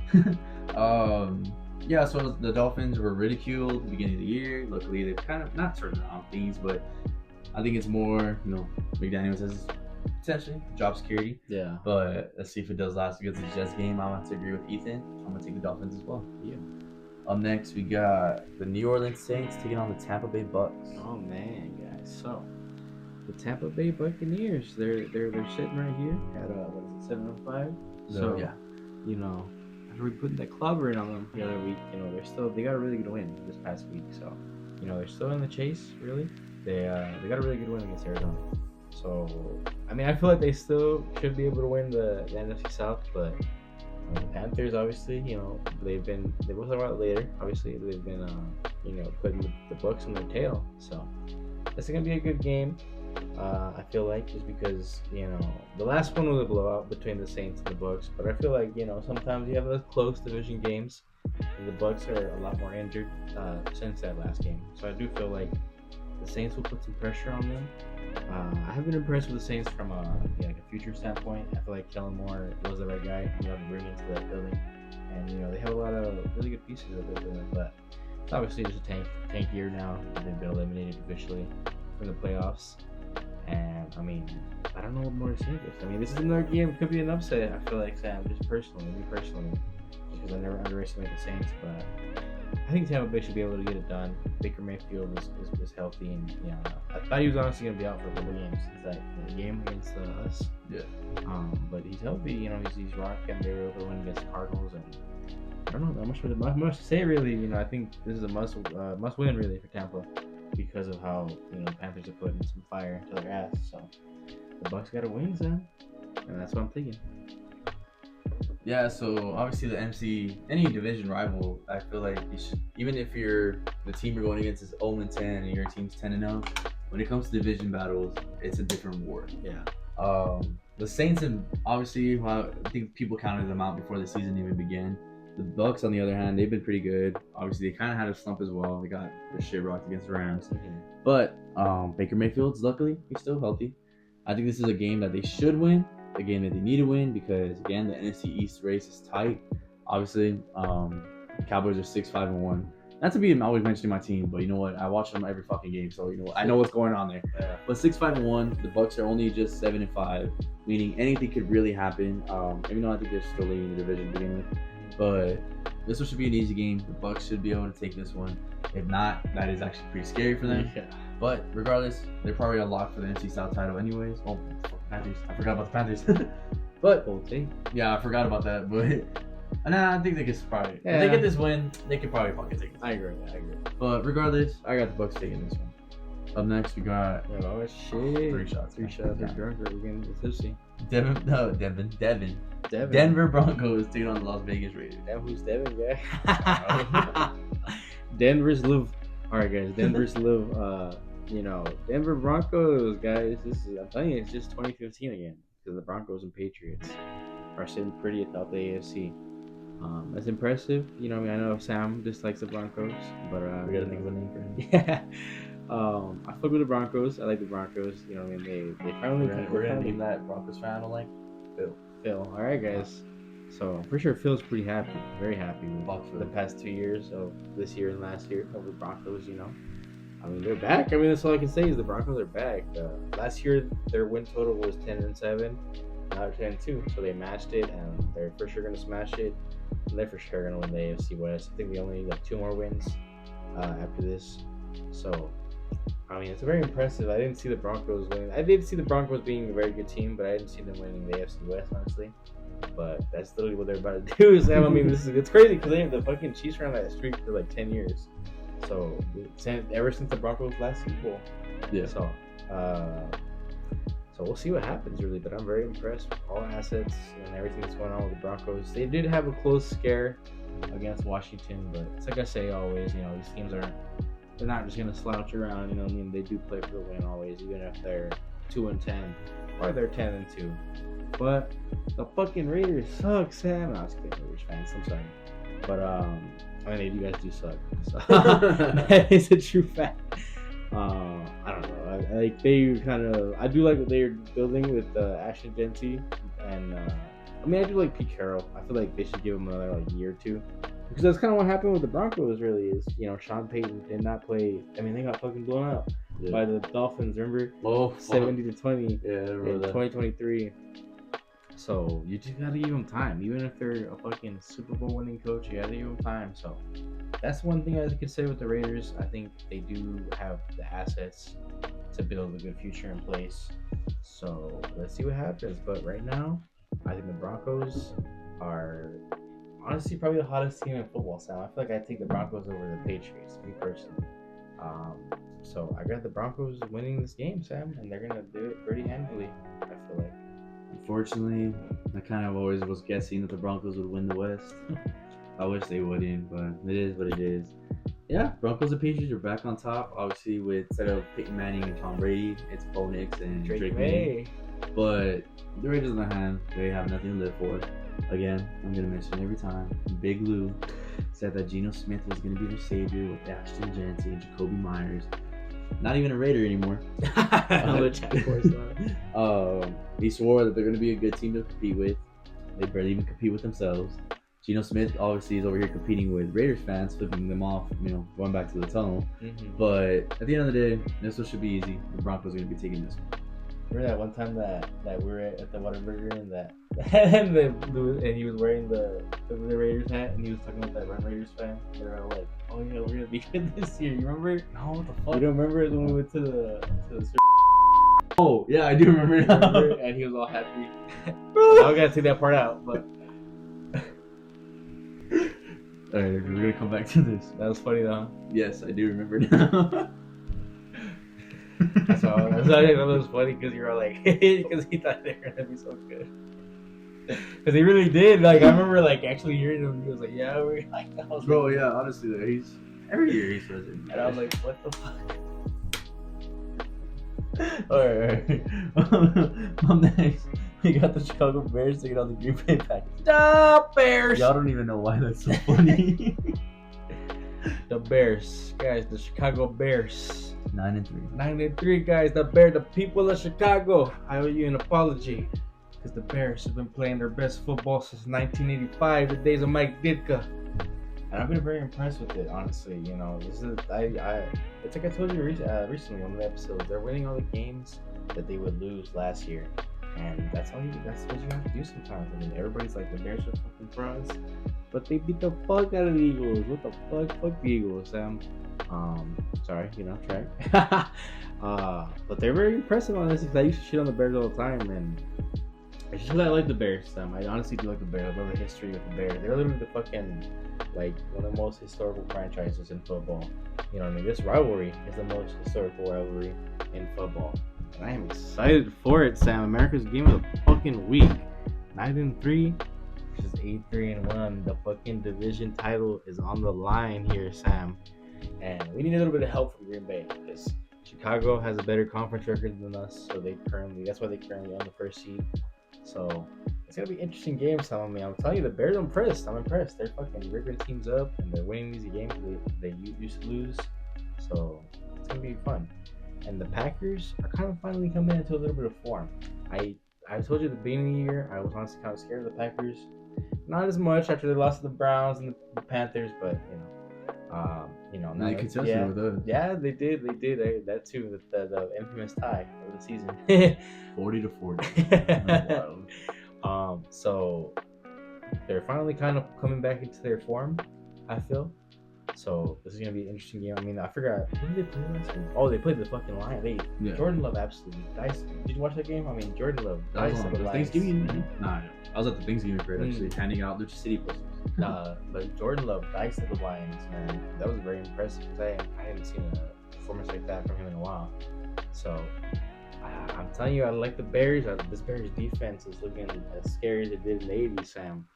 Yeah, so the Dolphins were ridiculed at the beginning of the year. Luckily, they've kind of not turned around things, but I think it's more, McDaniels has potentially job security. Yeah. But let's see if it does last against the Jets game. I'm going to have to agree with Ethan. I'm going to take the Dolphins as well. Yeah. Up next, we got the New Orleans Saints taking on the Tampa Bay Bucks. Oh man, guys. So the Tampa Bay Buccaneers, they're sitting right here at 7-5. So yeah, after we put that clobber in on them the other week, they got a really good win this past week. So they're still in the chase. Really, they got a really good win against Arizona. So I mean, I feel like they still should be able to win the NFC South, but. The Panthers, obviously, we'll talk about it later. Obviously, they've been, putting the Bucks on their tail. So, it's going to be a good game. I feel like just because the last one was a blowout between the Saints and the Bucks, but I feel like sometimes you have those close division games, and the Bucks are a lot more injured since that last game. So I do feel like the Saints will put some pressure on them. I have been impressed with the Saints from like a future standpoint. I feel like Kellen Moore was the right guy to bring into that building, and they have a lot of really good pieces of it building, but it's obviously just a tank year now. They've been eliminated officially from the playoffs. And I mean, I don't know what more to say. This is another game. It could be an upset. I feel like Sam, me personally, because I never underestimate the Saints. But I think Tampa Bay should be able to get it done. Baker Mayfield is healthy, and I thought he was honestly gonna be out for a couple games. It's like the game against us. Yeah. But he's healthy. He's rocking. They were able to win against the Cardinals, and I don't know that much to say really. I think this is a must win really for Tampa, because of how the Panthers are putting some fire to their ass. So the Bucks got to win, Sam, and that's what I'm thinking. Yeah, so obviously the NFC, any division rival, I feel like you should, even if the team you're going against is 0-10 and your team's 10-0, when it comes to division battles, it's a different war. Yeah. The Saints have obviously, I think people counted them out before the season even began. The Bucks, on the other hand, they've been pretty good. Obviously, they kind of had a slump as well. They got their shit rocked against the Rams. Mm-hmm. But Baker Mayfield's luckily, he's still healthy. I think this is a game that they should win, a game that they need to win, because, again, the NFC East race is tight. Obviously, Cowboys are 6-5-1. Not to be always mentioning my team, but you know what? I watch them every fucking game, so I know what's going on there. Yeah. But 6-5-1, the Bucks are only just 7-5, meaning anything could really happen. Even though I think they're still leading the division to begin with. But this one should be an easy game. The Bucks should be able to take this one. If not, that is actually pretty scary for them. Yeah. But regardless, they're probably a lock for the NFC South title anyways. Oh, Panthers. I forgot about the Panthers. But Whole thing. yeah, I forgot about that. But I think they could probably. Yeah. If they get this win, they could probably fucking take it. I agree. But regardless, I got the Bucks taking this one. Up next, we got Oh shit. 3 shots. 3 shots. Yeah. We're getting tipsy. Devin. Devin. Denver Broncos taking on the Las Vegas Raiders. Damn, who's Devin, guy? Denver's live. All right, guys. Denver's live. Denver Broncos, guys. I'm telling you, it's just 2015 again, because the Broncos and Patriots are sitting pretty atop the AFC. That's impressive. I know Sam dislikes the Broncos, but We gotta think of a name for him. yeah. I fuck with the Broncos. I like the Broncos. They finally. We're gonna name that Broncos fan I don't like. Phil. All right, guys. So for sure, Phil's pretty happy, very happy with the past 2 years of this year and last year of the Broncos. They're back. That's all I can say is the Broncos are back. Last year, their win total was 10-7, now 10-2. So they matched it, and they're for sure gonna smash it. And they're for sure gonna win the AFC West. I think they only need 2 more wins after this. So. It's very impressive. I didn't see the Broncos winning. I did see the Broncos being a very good team, but I didn't see them winning the AFC West, honestly. But that's literally what they're about to do, Sam. It's crazy because the fucking Chiefs are on that streak for like 10 years. So, ever since the Broncos last Super Bowl. Yeah. So we'll see what happens, really. But I'm very impressed with all assets and everything that's going on with the Broncos. They did have a close scare against Washington, but it's like I say always, these teams they're not just gonna slouch around, They do play for the win always, even if they're 2-10 or they're 10-2. But the fucking Raiders suck, Sam. No, I was kidding, Raiders fans. I'm sorry, but you guys do suck. So that is a true fact. I don't know. I do like what they're building with Ashton Genty, and I do like Pete Carroll. I feel like they should give him another year or two. Because that's kind of what happened with the Broncos, really, is, Sean Payton did not play. They got fucking blown out by the Dolphins, remember? 70-20 in 2023. So, you just got to give them time. Even if they're a fucking Super Bowl winning coach, you got to give them time. So, that's one thing I could say with the Raiders. I think they do have the assets to build a good future in place. So, let's see what happens. But right now, I think the Broncos are... honestly, probably the hottest team in football, Sam. I feel like I'd take the Broncos over the Patriots, me personally. So I got the Broncos winning this game, Sam, and they're gonna do it pretty handily, I feel like. Unfortunately, I kind of always was guessing that the Broncos would win the West. I wish they wouldn't, but it is what it is. Yeah, Broncos and Patriots are back on top. Obviously, with instead of Peyton Manning and Tom Brady, it's Bo Nix and Drake May. But the Raiders on the hand, they have nothing to live for. Again, I'm gonna mention every time. Big Lou said that Geno Smith was gonna be their savior with Ashton Janty and Jacoby Myers. Not even a Raider anymore. He swore that they're gonna be a good team to compete with. They barely even compete with themselves. Geno Smith obviously is over here competing with Raiders fans, flipping them off, going back to the tunnel. Mm-hmm. But at the end of the day, this one should be easy. The Broncos are going to be taking this one. Remember that one time that we were at the Whataburger and he was wearing the Raiders hat and he was talking about that Run Raiders fan? They were all like, "Oh yeah, we're gonna be good this year." You remember? No, what the fuck? You don't remember when we went to the Oh yeah, I do remember. And he was all happy. I gotta take that part out, but. Alright, we're gonna come back to this. That was funny though. Yes, I do remember now. That's all. I thought it was funny because you were like, because he thought they were gonna be so good. Because he really did. Like I remember, like actually hearing him. He was like, "Yeah, we're like." Bro, like, yeah, honestly, he's every year he says it. And I was like, "What the fuck?" Alright. Next, we got the Chicago Bears taking on the Green Bay Packers. The Bears! Y'all don't even know why that's so funny. The Bears. Guys, the Chicago Bears. 9-3. 9-3, guys. The people of Chicago. I owe you an apology. Because the Bears have been playing their best football since 1985, the days of Mike Ditka. And I've been very impressed with it, honestly. This is it's like I told you recently on the episodes. They're winning all the games that they would lose last year, and that's what you have to do sometimes. I mean, everybody's like the Bears are fucking frauds, but they beat the fuck out of the Eagles. What the fuck? Fuck the Eagles, Sam. Sorry, track. But they're very impressive on this because I used to shit on the Bears all the time, and it's just that I like the Bears, Sam. I honestly do like the Bears. I love the history with the Bears. They're literally the fucking one of the most historical franchises in football. You know what I mean? This rivalry is the most historical rivalry in football. And I am excited for it, Sam. America's game of the fucking week. 9-3 versus 8-3-1. The fucking division title is on the line here, Sam. And we need a little bit of help from Green Bay because Chicago has a better conference record than us. So that's why they currently own the first seed. So it's gonna be an interesting game, Sam. I mean, I'm telling you, the Bears are impressed. I'm impressed. They're fucking rigging teams up and they're winning these games they used to lose. So it's gonna be fun. And the Packers are kind of finally coming into a little bit of form. I told you at the beginning of the year I was honestly kind of scared of the Packers. Not as much after they lost to the Browns and the Panthers, but now they contested with us. Yeah, they did. That too. The infamous tie of the season. 40-40. So they're finally kind of coming back into their form, I feel. So this is gonna be an interesting game. I mean, I forgot who did they play last week? Oh, they played the fucking Lions. Jordan Love absolutely diced. Did you watch that game? I mean, Jordan Love diced the Lions. Thanksgiving? Nah, I was at the Thanksgiving parade actually handing out Lucha City posters. But Jordan Love diced the Lions, man. That was very impressive because I hadn't seen a performance like that from him in a while. So I'm telling you, I like the Bears. This Bears defense is looking as scary as it did in the 80s, Sam.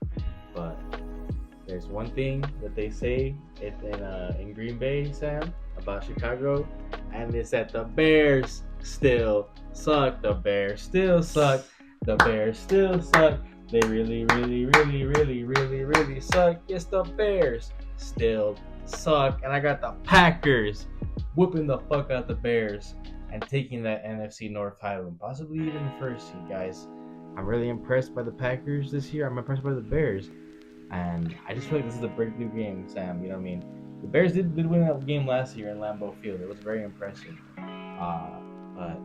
But there's one thing that they say in Green Bay, Sam, about Chicago, and it's that the Bears still suck. The Bears still suck. The Bears still suck. They really, really, really, really, really, really suck. Yes, the Bears still suck. And I got the Packers whooping the fuck out the Bears and taking that NFC North title and possibly even the first seed, guys. I'm really impressed by the Packers this year. I'm impressed by the Bears. And I just feel like this is a breakthrough game, Sam. You know what I mean? The Bears did win that game last year in Lambeau Field. It was very impressive. But I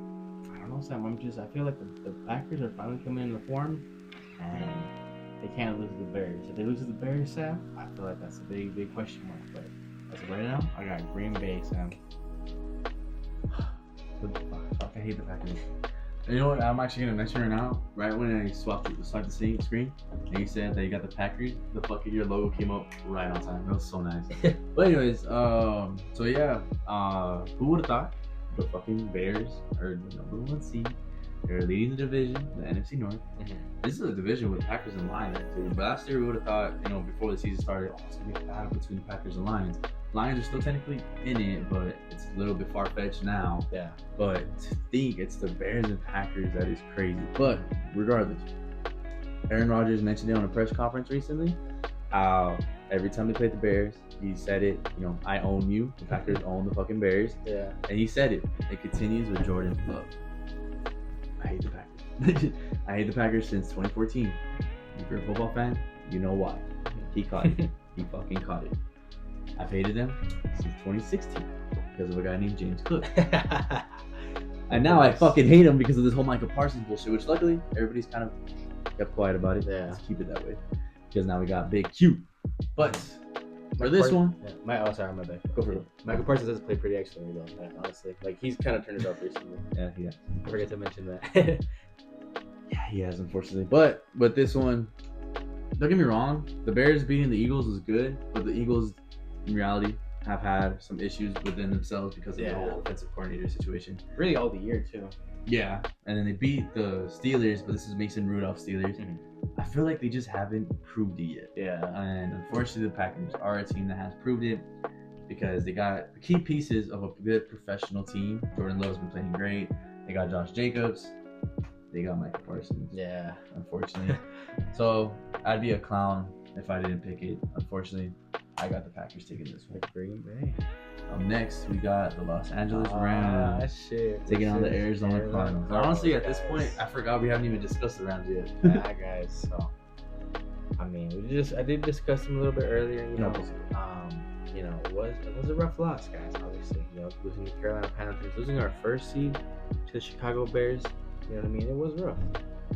don't know, Sam. I feel like the Packers are finally coming into form, and they can't lose to the Bears. If they lose to the Bears, Sam, I feel like that's a big, big question mark. But as of right now, I got Green Bay, Sam. Fuck, I hate the Packers. And you know what? I'm actually gonna mention right now. Right when I swapped the screen, and you said that you got the Packers, your logo came up right on time. That was so nice. But anyways, so yeah, who would have thought the fucking Bears are the number 1 seed? They're leading the division, the NFC North. Mm-hmm. This is a division with Packers and Lions. But last year we would have thought, before the season started, it's gonna be a battle between the Packers and Lions. Lions are still technically in it, but it's a little bit far-fetched now. Yeah. But to think it's the Bears and Packers, that is crazy. But regardless, Aaron Rodgers mentioned it on a press conference recently. Every time they played the Bears, he said it, I own you. The Packers own the fucking Bears. Yeah. And he said it. It continues with Jordan Love. I hate the Packers. I hate the Packers since 2014. If you're a football fan, you know why. He caught it. He fucking caught it. I've hated them since 2016 because of a guy named James Cook. And now I fucking hate him because of this whole Micah Parsons bullshit, which luckily everybody's kind of kept quiet about it. Yeah. Let's keep it that way. Because now we got Big Q. But for this one... Yeah. My bad. Go for it. Michael Parsons has played pretty excellently though, honestly. Like, he's kind of turned it up recently. Yeah. I forget to mention that. Yeah, he has, unfortunately. But with this one, don't get me wrong, the Bears beating the Eagles was good, but the Eagles, in reality, have had some issues within themselves because of the whole offensive coordinator situation. Really all the year, too. Yeah, and then they beat the Steelers, but this is Mason Rudolph Steelers. Mhm. I feel like they just haven't proved it yet. Yeah. And unfortunately, the Packers are a team that has proved it because they got the key pieces of a good professional team. Jordan Love's been playing great. They got Josh Jacobs. They got Michael Parsons. Yeah. Unfortunately. So I'd be a clown if I didn't pick it. Unfortunately, I got the Packers taking this one. Green Bay. Next, we got the Los Angeles Rams Shit. taking on the Arizona Cardinals. Honestly, at this point, I forgot we haven't even discussed the Rams yet. Yeah, guys. So, I mean, I did discuss them a little bit earlier. It was a rough loss, guys. Obviously, losing the Carolina Panthers, losing our first seed to the Chicago Bears. You know what I mean? It was rough.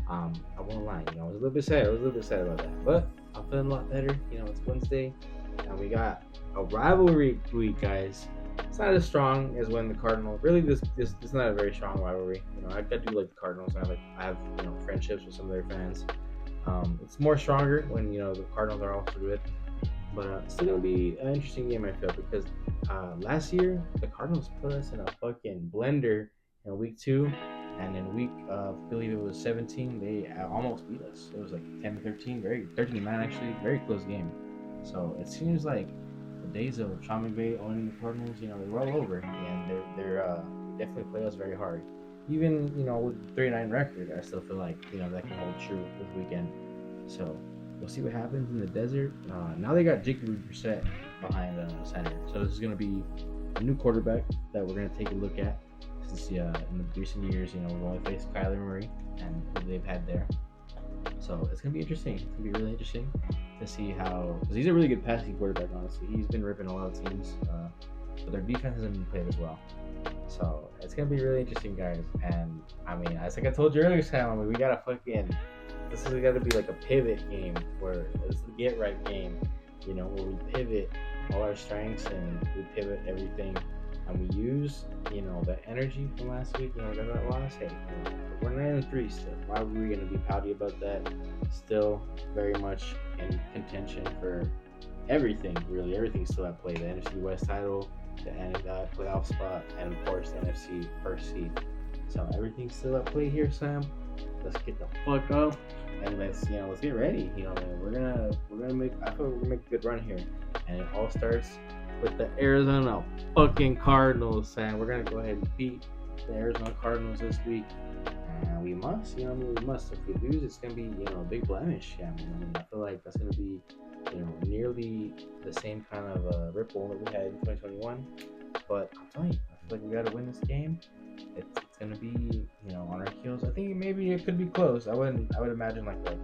I won't lie. I was a little bit sad. About that, but I'm feeling a lot better. It's Wednesday, and we got a rivalry week, guys. It's not as strong as when the Cardinals. Really, this is not a very strong rivalry. I do like the Cardinals. I have friendships with some of their fans. It's more stronger when the Cardinals are also good. But it's still gonna be an interesting game, I feel, because last year the Cardinals put us in a fucking blender in week 2, and in week I believe it was 17, they almost beat us. It was like 10-13, 13-9 actually, very close game. So it seems like the days of Sean McVay owning the Cardinals, they're all over, and they're definitely play us very hard. Even with 3-9 record, I still feel like that can hold true this weekend. So we'll see what happens in the desert. Now they got Jacoby Brissett behind center, so this is gonna be a new quarterback that we're gonna take a look at. Since in the recent years, we've only faced Kyler Murray and who they've had there. So it's gonna be interesting. It's gonna be really interesting to see because he's a really good passing quarterback. Honestly, he's been ripping a lot of teams, but their defense hasn't been played as well. So it's gonna be really interesting, guys. And I mean, as like I told you earlier, Sam, we gotta this is gotta be like a pivot game where it's the get right game. Where we pivot all our strengths and we pivot everything. And we use, the energy from last week, that loss. Hey, we're 9-3 still. Why were we going to be pouty about that? Still very much in contention for everything, really. Everything's still at play. The NFC West title, the playoff spot, and of course the NFC first seed. So everything's still at play here, Sam. Let's get the fuck up and let's get ready. We're gonna make a good run here, and it all starts with the Arizona fucking Cardinals, Sam. We're gonna go ahead and beat the Arizona Cardinals this week. And we must, we must. If we lose, it's gonna be, a big blemish. I feel like that's gonna be, nearly the same kind of ripple that we had in 2021. But I'm telling you, I feel like we gotta win this game. It's gonna be, on our heels. I think maybe it could be close. I would imagine like a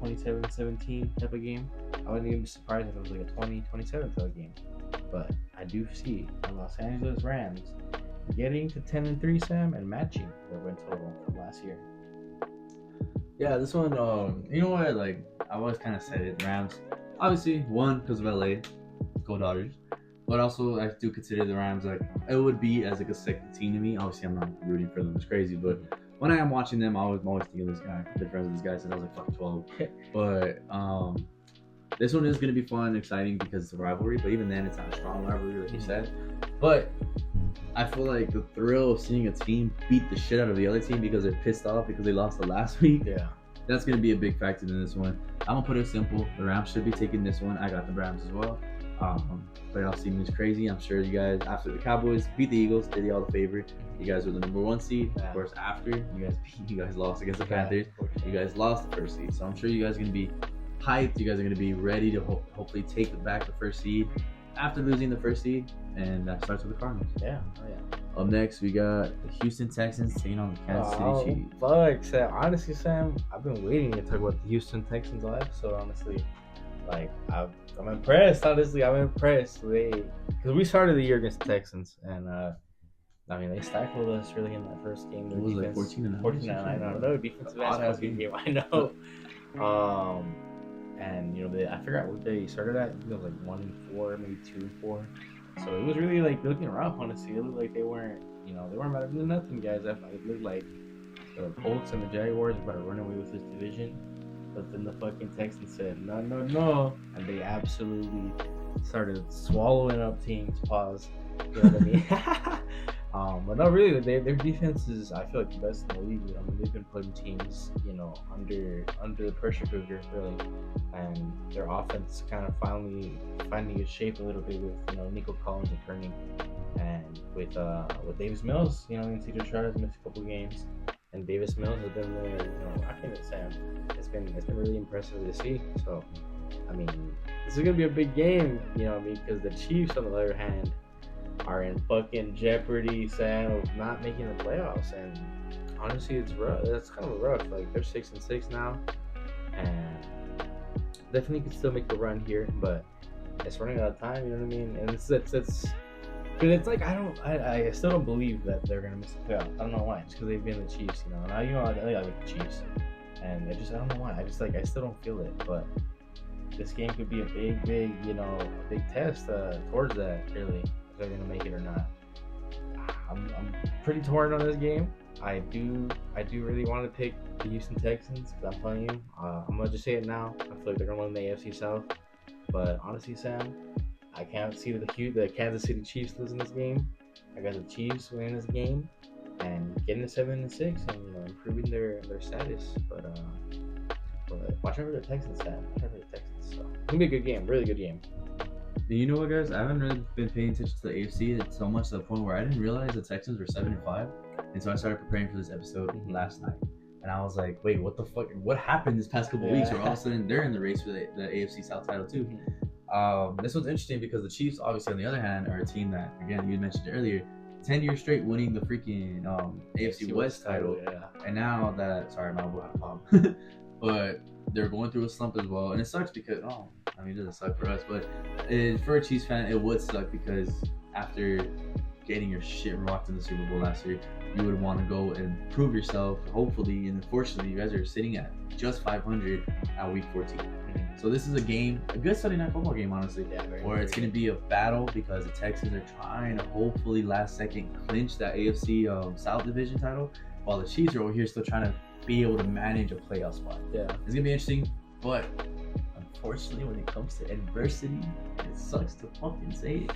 27-17 type of game. I wouldn't even be surprised if it was like a 20-27 type of game. But I do see the Los Angeles Rams getting to 10-3, Sam, and matching their win total from last year. Yeah, this one, you know what? Like, I always kind of said it. Rams, obviously, one, because of LA, go Dodgers. But also, I do consider the Rams, like, it would be as like a second team to me. Obviously, I'm not rooting for them. It's crazy. But when I am watching them, I'm always thinking of this guy. I've been friends with this guy since I was like, 12. But, this one is going to be fun and exciting because it's a rivalry, but even then, it's not a strong rivalry, like you said. But I feel like the thrill of seeing a team beat the shit out of the other team because they're pissed off because they lost the last week, that's going to be a big factor in this one. I'm going to put it simple. The Rams should be taking this one. I got the Rams as well. Playoff season is crazy. I'm sure you guys, after the Cowboys beat the Eagles, did you all the favor. You guys were the number 1 seed. Yeah. Of course, after you guys lost against the Panthers. You guys lost the 1st seed. So I'm sure you guys are gonna be hyped. You guys are gonna be ready to hopefully take back the 1st seed after losing the 1st seed, and that starts with the Cardinals. Yeah. Oh yeah. Up next, we got the Houston Texans taking on the Kansas City Chiefs. Fuck, Sam. Honestly, Sam, I've been waiting to talk about the Houston Texans live. So honestly, like I'm impressed. Honestly, I'm impressed. Because we started the year against the Texans, and I mean they stifled us really in that first game. It was like 14-9. 14-9. I don't know. Defensive ass game. I know. And you know I forgot what they started at. I think it was like 1-4, maybe 2-4. So it was really like looking rough. Honestly, it looked like they weren't about to do nothing, guys. It looked like the Colts and the Jaguars were about to run away with this division. But then the fucking Texans said, no. And they absolutely started swallowing up teams. Pause. You know what I mean? But no, really, their defense is, I feel like, the best in the league. I mean, they've been putting teams, under the pressure cooker, really. And their offense kind of finally finding its shape a little bit with, Nico Collins returning. And with Davis Mills, CJ Stroud has missed a couple games. And Davis Mills has been there, rocking it, Sam. It's been really impressive to see. So, I mean, this is gonna be a big game, because the Chiefs, on the other hand, are in fucking jeopardy, Sam, of not making the playoffs. And honestly, it's rough. That's kind of rough. Like, they're 6-6 now, and definitely could still make the run here, but it's running out of time. You know what I mean? And it's because it's like I still don't believe that they're gonna miss the playoffs. I don't know why. It's because they've been the Chiefs, And I like the Chiefs, and I don't know why. I still don't feel it. But this game could be a big, big test towards that. Really, if they're gonna make it or not. I'm pretty torn on this game. I do really want to pick the Houston Texans, because I'm telling you, I'm gonna just say it now. I feel like they're gonna win the AFC South. But honestly, Sam, I can't see the Kansas City Chiefs losing this game. I got the Chiefs winning this game and getting to 7-6 and improving their status. But watch out for the Texans, Sam. Watch out for the Texans. So it's gonna be a good game, really good game. And you know what, guys? I haven't really been paying attention to the AFC so much to the point where I didn't realize the Texans were 7-5, and so I started preparing for this episode last night. And I was like, wait, what the fuck? What happened this past couple weeks? Where all of a sudden they're in the race for the AFC South title too. This was interesting because the Chiefs, obviously, on the other hand, are a team that, again, you mentioned earlier, 10 years straight winning the freaking AFC West title. Yeah. And now that, sorry, my boy had a pop. But they're going through a slump as well. And it sucks because, it doesn't suck for us, but for a Chiefs fan, it would suck because after getting your shit rocked in the Super Bowl last year, you would want to go and prove yourself, hopefully, and unfortunately, you guys are sitting at just 500 at week 14. So this is a good Sunday night football game, honestly, where it's going to be a battle because the Texans are trying to hopefully last second clinch that AFC South Division title, while the Chiefs are over here still trying to be able to manage a playoff spot. Yeah, it's going to be interesting, but unfortunately, when it comes to adversity, it sucks to fucking say it,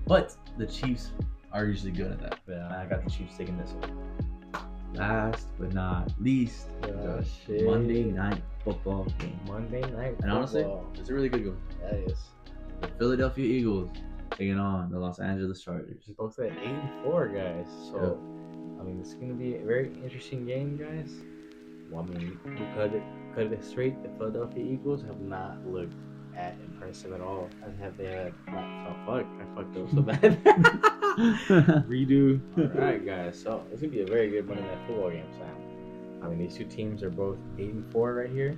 but the Chiefs are usually good at that. I got the Chiefs taking this one. Last but not least, the Monday night football game. And honestly, it's a really good game. That is. The Philadelphia Eagles taking on the Los Angeles Chargers. Both at 8-4, guys. So, I mean, it's going to be a very interesting game, guys. Well, I mean, we cut it straight. The Philadelphia Eagles have not looked at impressive at all. I fucked up so bad. Redo. Alright, guys. So it's gonna be a very good Monday Night Football game, Sam. I mean, these two teams are both 8-4 right here,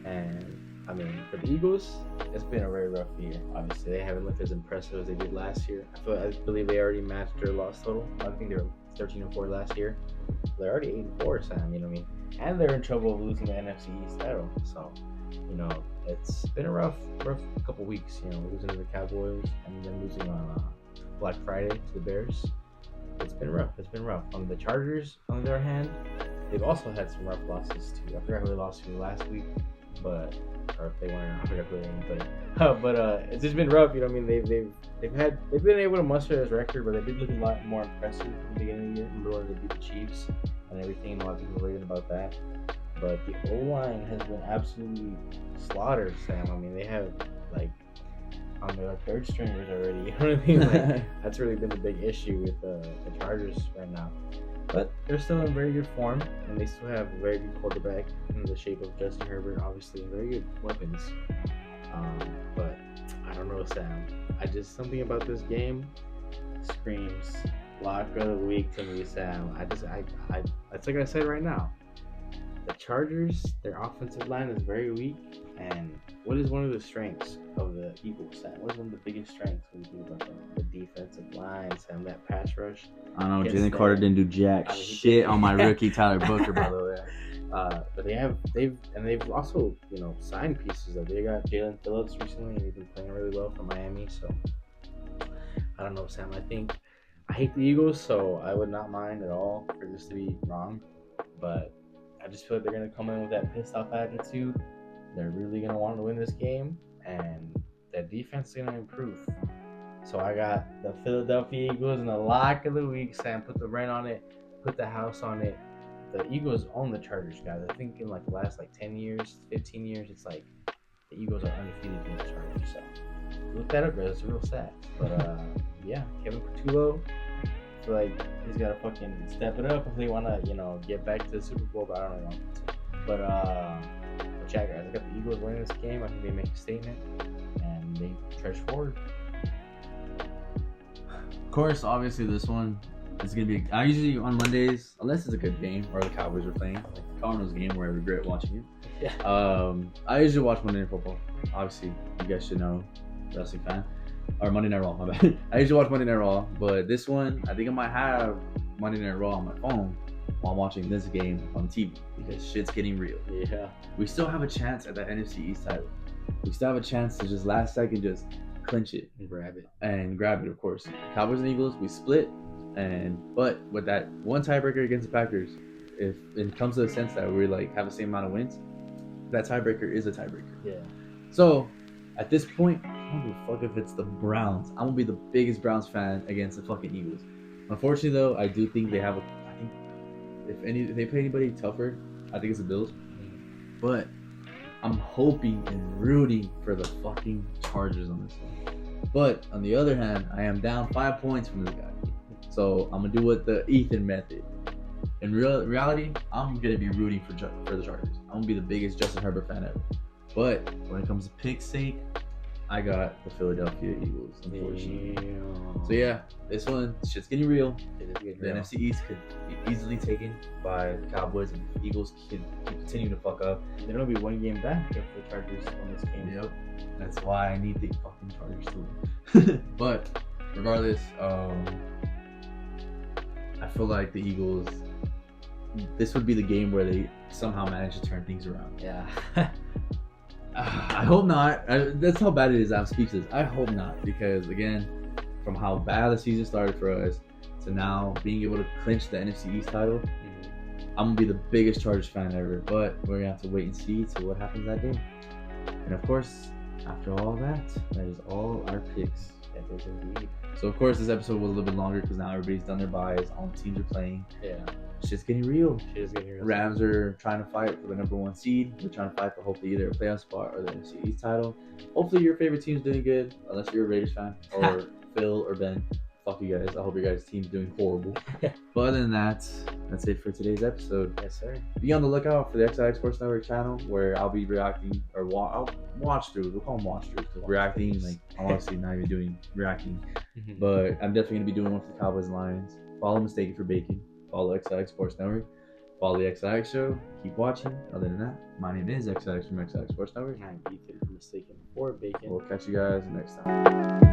and I mean, for the Eagles, it's been a very rough year. Obviously, they haven't looked as impressive as they did last year. I believe they already matched their loss total. I think they were 13-4 last year. They're already 8-4, Sam. You know what I mean? And they're in trouble of losing the NFC East title. So, it's been a rough couple weeks. Losing to the Cowboys and then losing on Black Friday to the Bears. It's been rough. The Chargers, on the other hand, they've also had some rough losses too. I forgot who they lost to last week, or if they weren't. I forgot who they played. But it's just been rough. You know what I mean? They've been able to muster this record, but they did look a lot more impressive at the beginning of the year. Remember when they beat the Chiefs and everything? A lot of people were raving about that. But the O-line has been absolutely slaughtered, Sam. I mean, they have on their third stringers already. You know what I mean? Like, that's really been the big issue with the Chargers right now. But they're still in very good form, and they still have a very good quarterback in the shape of Justin Herbert, obviously, and very good weapons. But I don't know, Sam. Something about this game screams lock of the week to me, Sam. That's like I said right now. The Chargers, their offensive line is very weak, and what is one of the strengths of the Eagles, Sam? What is one of the biggest strengths when you do about the defensive line, Sam? That pass rush. I don't know. Jalen Carter didn't do jack shit on my rookie Tyler Booker, by the way. But they've also signed pieces. They got Jalen Phillips recently, and he's been playing really well for Miami. So I don't know, Sam. I hate the Eagles, so I would not mind at all for this to be wrong. But I just feel like they're gonna come in with that pissed off attitude. They're really gonna want to win this game, and their defense is gonna improve. So I got the Philadelphia Eagles in the lock of the week, Sam. Put the rent on it, put the house on it. The Eagles own the Chargers, guys. I think in the last 10 years, 15 years, it's the Eagles are undefeated against the Chargers. So look that up, guys. It's real sad. But yeah, Kevin Patullo, I feel like he's got to fucking step it up if they want to, get back to the Super Bowl. But I don't know. But yeah, guys, I got the Eagles winning this game. I think they make a statement and they trudge forward. Of course, obviously this one is gonna be. I usually on Mondays, unless it's a good game or the Cowboys are playing, like the Cardinals game where I regret watching it. Yeah. I usually watch Monday Night Football. Obviously, you guys should know, wrestling fan, or Monday Night Raw. My bad. I usually watch Monday Night Raw, but this one, I think I might have Monday Night Raw on my phone while I'm watching this game on TV because shit's getting real. Yeah. We still have a chance at the NFC East title. We still have a chance to just last second just clinch it and grab it, of course. Cowboys and Eagles, we split, but with that one tiebreaker against the Packers, if it comes to the sense that we have the same amount of wins, that tiebreaker is a tiebreaker. Yeah. So at this point, I don't give a fuck if it's the Browns. I'm gonna be the biggest Browns fan against the fucking Eagles. Unfortunately, though, I do think they have if they play anybody tougher, I think it's the Bills. But I'm hoping and rooting for the fucking Chargers on this one. But on the other hand, I am down 5 points from this guy. So I'm going to do what the Ethan method. In reality, I'm going to be rooting for the Chargers. I'm going to be the biggest Justin Herbert fan ever. But when it comes to pick's sake, I got the Philadelphia Eagles, unfortunately. Damn. So yeah, this one, shit's getting real. The NFC East could be easily taken by the Cowboys, and the Eagles can continue to fuck up. They're gonna be one game back if the Chargers win this game. Yep. That's why I need the fucking Chargers to win. But regardless, I feel like the Eagles, this would be the game where they somehow manage to turn things around. Yeah. I hope not. That's how bad it is. I'm speechless. I hope not, because again, from how bad the season started for us to now being able to clinch the NFC East title, I'm gonna be the biggest Chargers fan ever. But we're gonna have to wait and see to what happens that day. And of course, after all that is all our picks. That is indeed. So of course, this episode was a little bit longer because now everybody's done their buys. All the teams are playing. Yeah. Shit's getting real. Shit's getting real. Rams are trying to fight for the number 1 seed. We're trying to fight for hopefully either a playoff spot or the NFC East title. Hopefully your favorite team's doing good, unless you're a Raiders fan or Phil or Ben. Fuck you guys. I hope your guys' team's doing horrible. But other than that, that's it for today's episode. Yes, sir. Be on the lookout for the XiX Sports Network channel where I'll be reacting or I'll watch through. We'll call them watch throughs. Reacting, I'm honestly not even doing reacting. But I'm definitely going to be doing one for the Cowboys and Lions. Follow Mistaken for Bacon. Follow XiX Sports Network. Follow the XiX Show. Keep watching. Other than that, my name is XiX from XiX Sports Network. I'm Ethan from Mistaken for Bacon. We'll catch you guys next time.